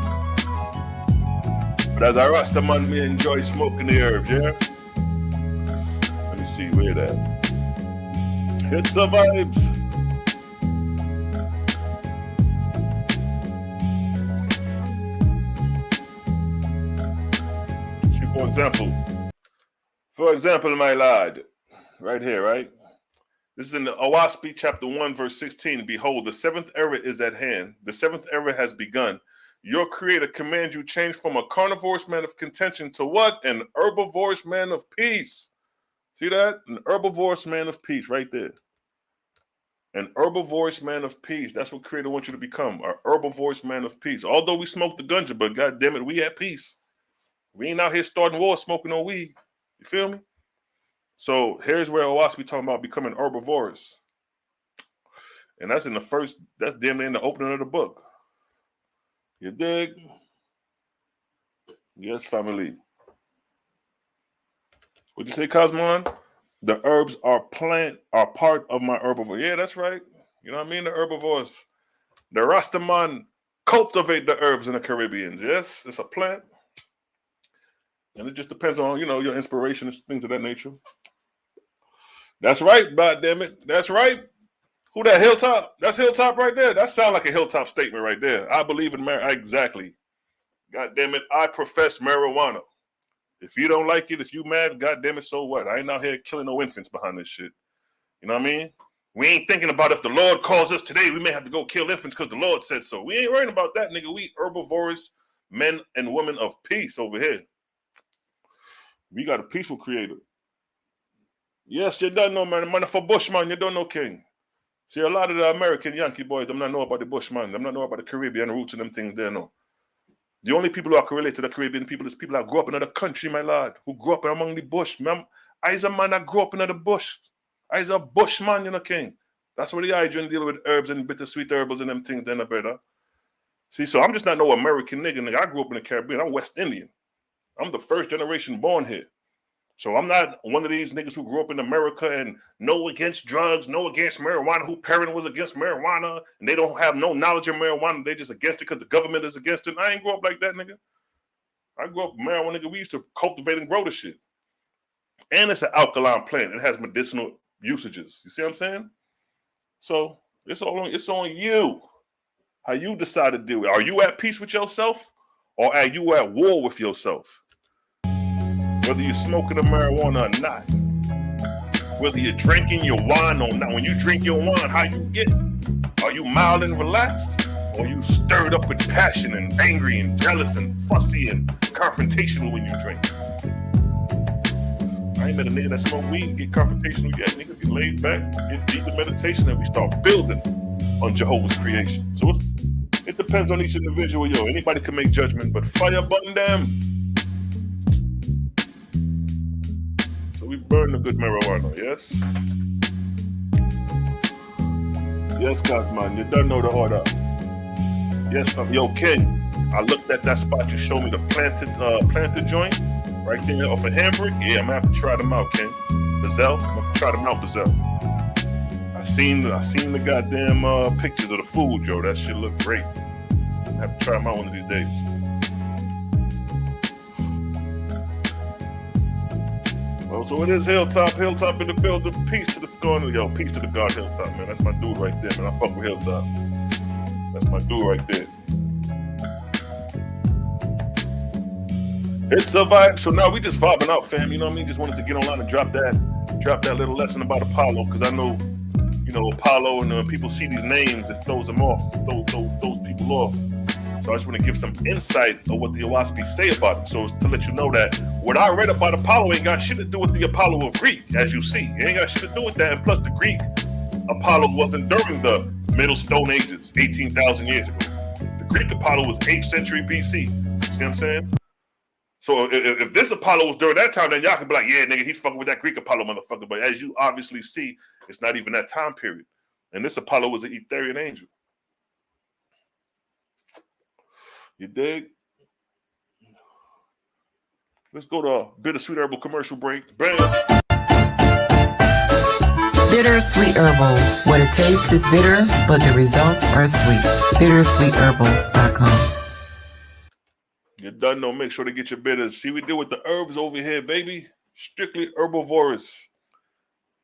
But as a Rasta man, me enjoy smoking the herbs, yeah? Let me see where that. It survives. See, for example, my lad, right here, right? This is in the OAHSPE chapter 1, verse 16. Behold, the seventh era is at hand. The seventh era has begun. Your creator commands you change from a carnivorous man of contention to what? An herbivorous man of peace. See that? An herbivorous man of peace right there. An herbivorous man of peace. That's what creator wants you to become. An herbivorous man of peace. Although we smoke the ganja, but God damn it, we at peace. We ain't out here starting wars smoking no weed. You feel me? So here's where OAHSPE talking about becoming herbivorous. And that's in the first, that's damn near in the opening of the book. You dig? Yes, family. What'd you say, Cosmon? The herbs are part of my herbivore. Yeah, that's right. You know what I mean? The herbivores. The Rastaman cultivate the herbs in the Caribbeans. Yes, it's a plant. And it just depends on, you know, your inspiration and things of that nature. That's right, goddammit. That's right. Who that Hilltop? That's Hilltop right there. That sounds like a Hilltop statement right there. I believe in marijuana. Exactly. God damn it. I profess marijuana. If you don't like it, if you mad, God damn it, so what? I ain't out here killing no infants behind this shit. You know what I mean? We ain't thinking about if the Lord calls us today, we may have to go kill infants because the Lord said so. We ain't worrying about that, nigga. We herbivorous men and women of peace over here. We got a peaceful creator. Yes, you don't know, man. Man for Bushman, you don't know King. See, a lot of the American Yankee boys, them not know about the Bushman. Them not know about the Caribbean roots and them things there, no. The only people who are correlated to the Caribbean people is people that grew up in another country, my lad, who grew up among the bush. Man, I's a man that grew up in the bush. I's a bushman, you know, King. That's what the Ijan deal with herbs and bittersweet herbals and them things, then, brother. See, so I'm just not no American nigga. I grew up in the Caribbean. I'm West Indian. I'm the first generation born here. So I'm not one of these niggas who grew up in America and know against drugs, know against marijuana, who parent was against marijuana, and they don't have no knowledge of marijuana. They just against it because the government is against it. I ain't grow up like that, nigga. I grew up marijuana, nigga. We used to cultivate and grow the shit. And it's an alkaline plant. It has medicinal usages. You see what I'm saying? So it's on you. How you decide to do it. Are you at peace with yourself? Or are you at war with yourself? Whether you're smoking the marijuana or not. Whether you're drinking your wine or not. When you drink your wine, how you get? Are you mild and relaxed? Or you stirred up with passion and angry and jealous and fussy and confrontational when you drink? I ain't met a nigga that smoke weed and get confrontational yet. Nigga get laid back, get deep in meditation, and we start building on Jehovah's creation. So it depends on each individual. Yo, anybody can make judgment, but fire button them. So we burn the good marijuana, yes? Yes, Cosman, you don't know the order. Yes, fam. Yo, King, I looked at that spot you showed me, the planted joint, right there off of Hamburg. Yeah, I'm gonna have to try them out, King. Bazell, I'm gonna have to try them out, Bazell. I seen the goddamn pictures of the food, Joe. That shit look great. I have to try them out one of these days. Well, so it is Hilltop in the building. Peace to the scorner, yo. Peace to the God, Hilltop, man. That's my dude right there, man. I fuck with Hilltop. That's my dude right there. It's a vibe. So now we just vibing out, fam. You know what I mean? Just wanted to get online and drop that little lesson about Apollo, because I know, you know, Apollo, and people see these names, it throws them off, throws people off. So I just want to give some insight of what the OAHSPE say about it. So it's to let you know that what I read about Apollo ain't got shit to do with the Apollo of Greek, as you see. It ain't got shit to do with that. And plus the Greek Apollo wasn't during the Middle Stone Ages, 18,000 years ago. The Greek Apollo was 8th century BC. You see what I'm saying? So if this Apollo was during that time, then y'all can be like, yeah, nigga, he's fucking with that Greek Apollo, motherfucker. But as you obviously see, it's not even that time period. And this Apollo was an Etherian angel. You dig? Let's go to a bittersweet herbal commercial break. Bam! Bittersweet Herbals. What it tastes is bitter, but the results are sweet. Bittersweetherbals.com. You done know, make sure to get your bitters. See, we deal with the herbs over here, baby. Strictly herbivorous.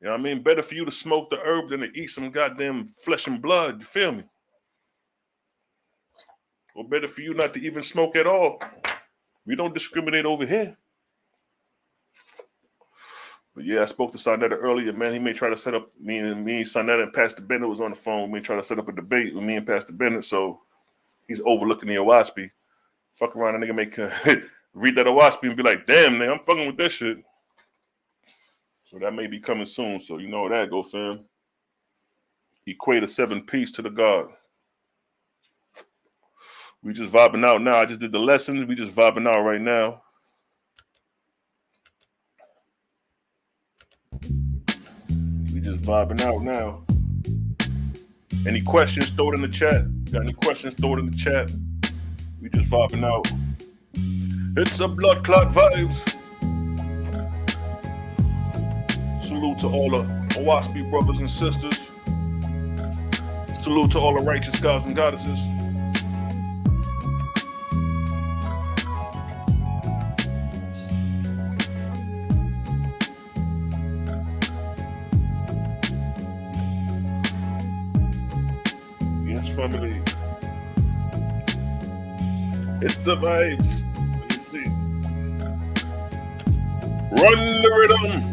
You know what I mean? Better for you to smoke the herb than to eat some goddamn flesh and blood. You feel me? Or better for you not to even smoke at all. We don't discriminate over here. But yeah, I spoke to Sonetta earlier, man. He may try to set up, me, Sonetta, and Pastor Bennett was on the phone. We may try to set up a debate with me and Pastor Bennett, so he's overlooking the OAHSPE. Fuck around, a nigga make read that OAHSPE and be like, damn, man, I'm fucking with this shit. So that may be coming soon, so you know where that go, fam. Equate a 7-piece to the God. We just vibing out now. I just did the lessons. We just vibing out right now. We just vibing out now. Any questions, throw it in the chat. Got any questions, throw it in the chat. We just vibing out. It's a blood clot vibes. Salute to all the OAHSPE brothers and sisters. Salute to all the righteous gods and goddesses. Yes, family. It's the vibes. Let me see. Run the rhythm.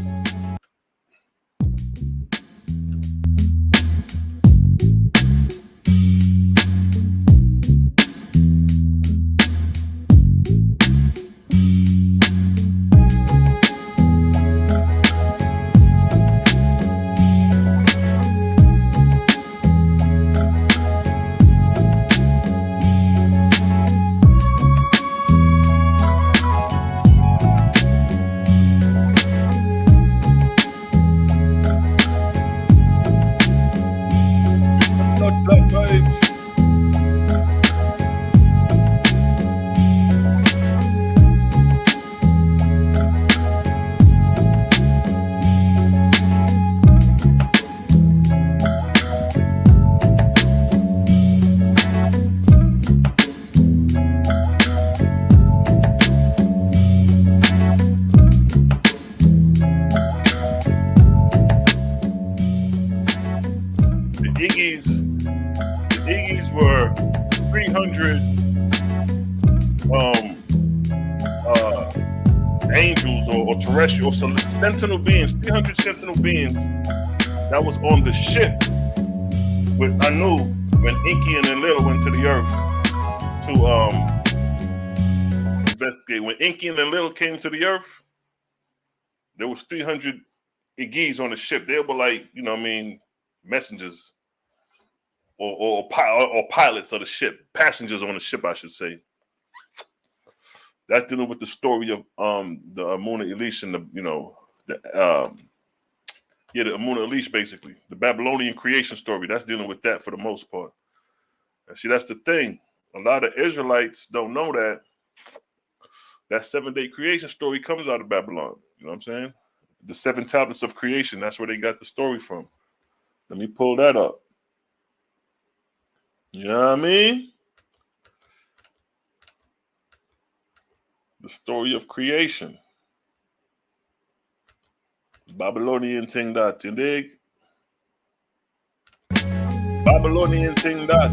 300 angels or terrestrial sentinel beings, 300 sentinel beings that was on the ship with Anu when Inky and Enlil went to the earth to investigate. When Inky and Enlil came to the earth, there was 300 Igis on the ship. They were like, you know what I mean, messengers or pilots of the ship, passengers on the ship, I should say. That's dealing with the story of the Amuna Elish and the Amuna Elish, basically the Babylonian creation story. That's dealing with that for the most part. And see, that's the thing. A lot of Israelites don't know that 7-day creation story comes out of Babylon. You know what I'm saying? The 7 tablets of creation. That's where they got the story from. Let me pull that up. You know what I mean? The story of creation. Babylonian thing that, you dig? Babylonian thing that.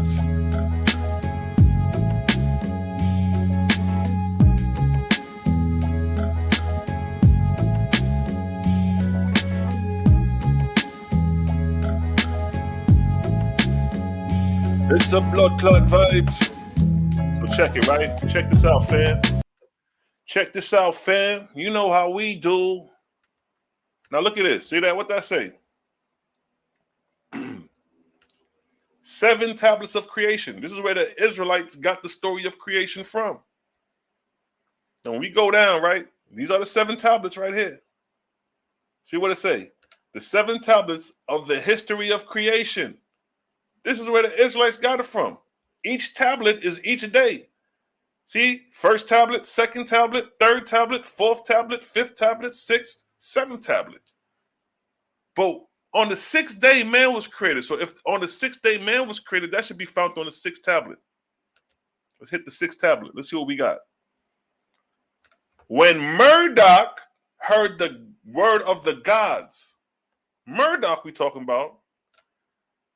It's a blood clot vibes. So check it, right? Check this out, fam. Check this out, fam. You know how we do. Now look at this. See that? What that say? 7 tablets of creation. This is where the Israelites got the story of creation from. And when we go down, right? These are the 7 tablets right here. See what it say? The 7 tablets of the history of creation. This is where the Israelites got it from. Each tablet is each day. See, first tablet, second tablet, third tablet, fourth tablet, fifth tablet, sixth, seventh tablet. But on the 6th day, man was created. So if on the 6th day, man was created, that should be found on the 6th tablet. Let's hit the 6th tablet. Let's see what we got. When Murdoch heard the word of the gods, Murdoch we talking about,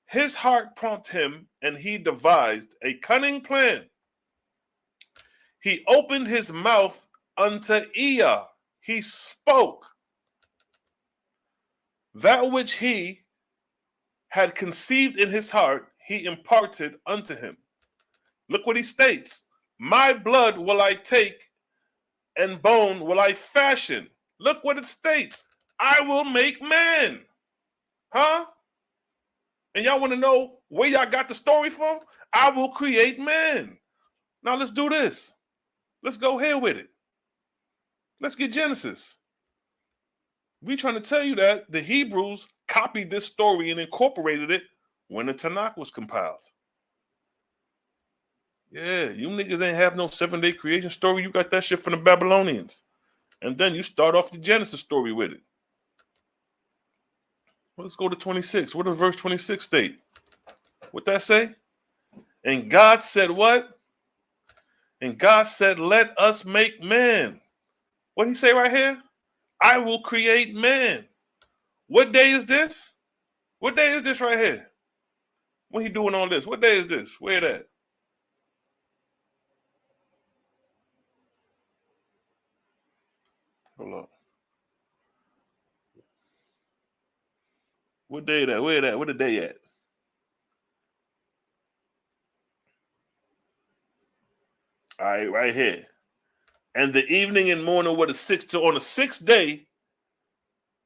his heart prompted him, and he devised a cunning plan. He opened his mouth unto Ea. He spoke that which he had conceived in his heart, he imparted unto him. Look what he states. My blood will I take, and bone will I fashion. Look what it states. I will make man. Huh? And y'all want to know where y'all got the story from? I will create man. Now let's do this. Let's go ahead with it. Let's get Genesis. We trying to tell you that the Hebrews copied this story and incorporated it when the Tanakh was compiled. Yeah, you niggas ain't have no 7-day creation story. You got that shit from the Babylonians. And then you start off the Genesis story with it. Well, let's go to 26. What does verse 26 state? What that say? And God said what? And God said, let us make man. What he say right here? I will create man. What day is this? What day is this right here? When he doing all this? What day is this? Where it at? Hold up. What day that? Where that? Where the day at? All right, right here. And the evening and morning were the 6th. So on the 6th day,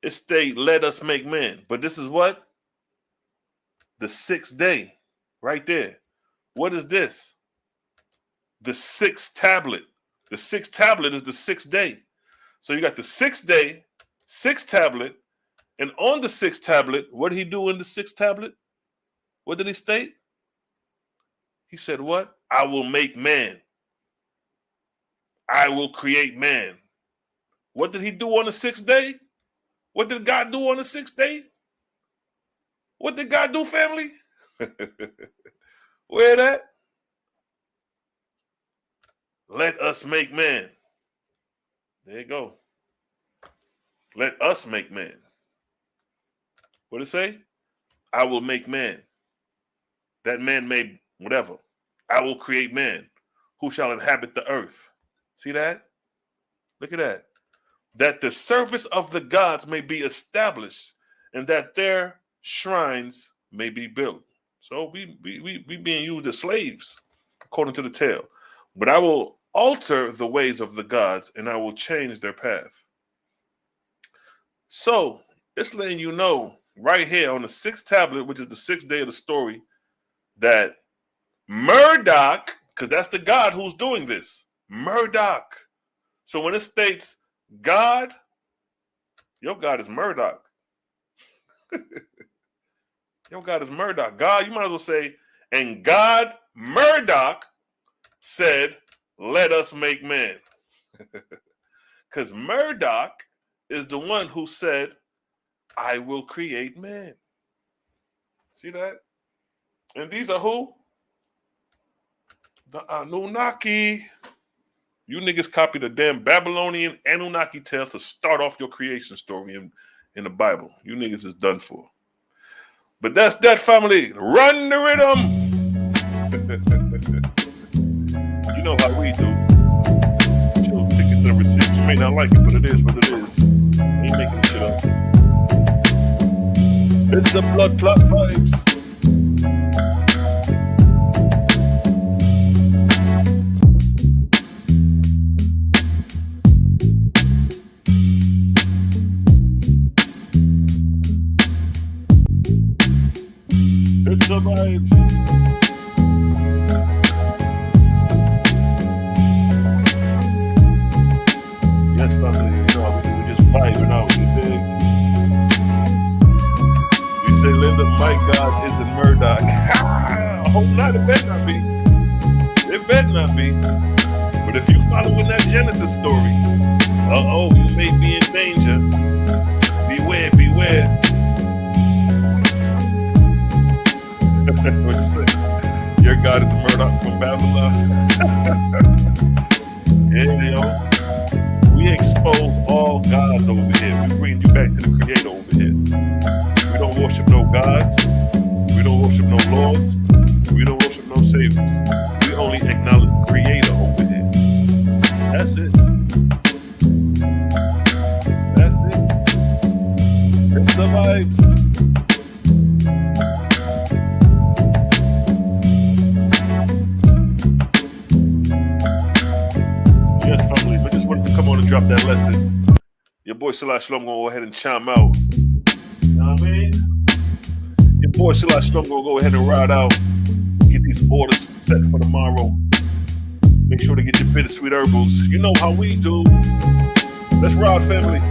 it state, let us make man. But this is what? The 6th day. Right there. What is this? The 6th tablet. The 6th tablet is the 6th day. So you got the 6th day, 6th tablet, and on the 6th tablet, what did he do in the 6th tablet? What did he state? He said what? I will make man. I will create man. What did he do on the 6th day? What did God do on the 6th day? What did God do, family? Where that? Let us make man. There you go. Let us make man. What did it say? I will make man. That man made whatever. I will create man, who shall inhabit the earth. See that? Look at that. That the service of the gods may be established, and that their shrines may be built. So we being used as slaves, according to the tale. But I will alter the ways of the gods, and I will change their path. So it's letting you know right here on the sixth tablet, which is the sixth day of the story, that Murdoch, because that's the God who's doing this, Murdoch. So when it states God, your God is Murdoch. Your God is Murdoch. God, you might as well say, and God, Murdoch, said, let us make man. Because Murdoch is the one who said, I will create man. See that? And these are who? The Anunnaki. You niggas copied the damn Babylonian Anunnaki tales to start off your creation story in the Bible. You niggas is done for. But that's that, family. Run the rhythm. You know how we do. Show tickets and receipts. You may not like it, but it is what it is. Ain't making shit up. It's a blood clot vibes. It's the vibes. Yes, family, you know how we do. We just vibing out, you dig? We say, Linda, my God isn't Murdoch. I hope not. It better not be. It better not be. But if you following that Genesis story, you may be in danger. Beware, beware. What you say? Your God is a Murdoch from Babylon. Yeah, yo. We expose all gods over here. We bring you back to the Creator over here. We don't worship no gods. We don't worship no lords. We don't worship no saviors. We only acknowledge the Creator over here. That's it. That's it. It's the vibes. Drop that lesson. Your boy Salah Shalom gonna go ahead and chime out. You know what I mean? Your boy Salah Shalom gonna go ahead and ride out. Get these orders set for tomorrow. Make sure to get your bittersweet herbals. You know how we do. Let's ride, family.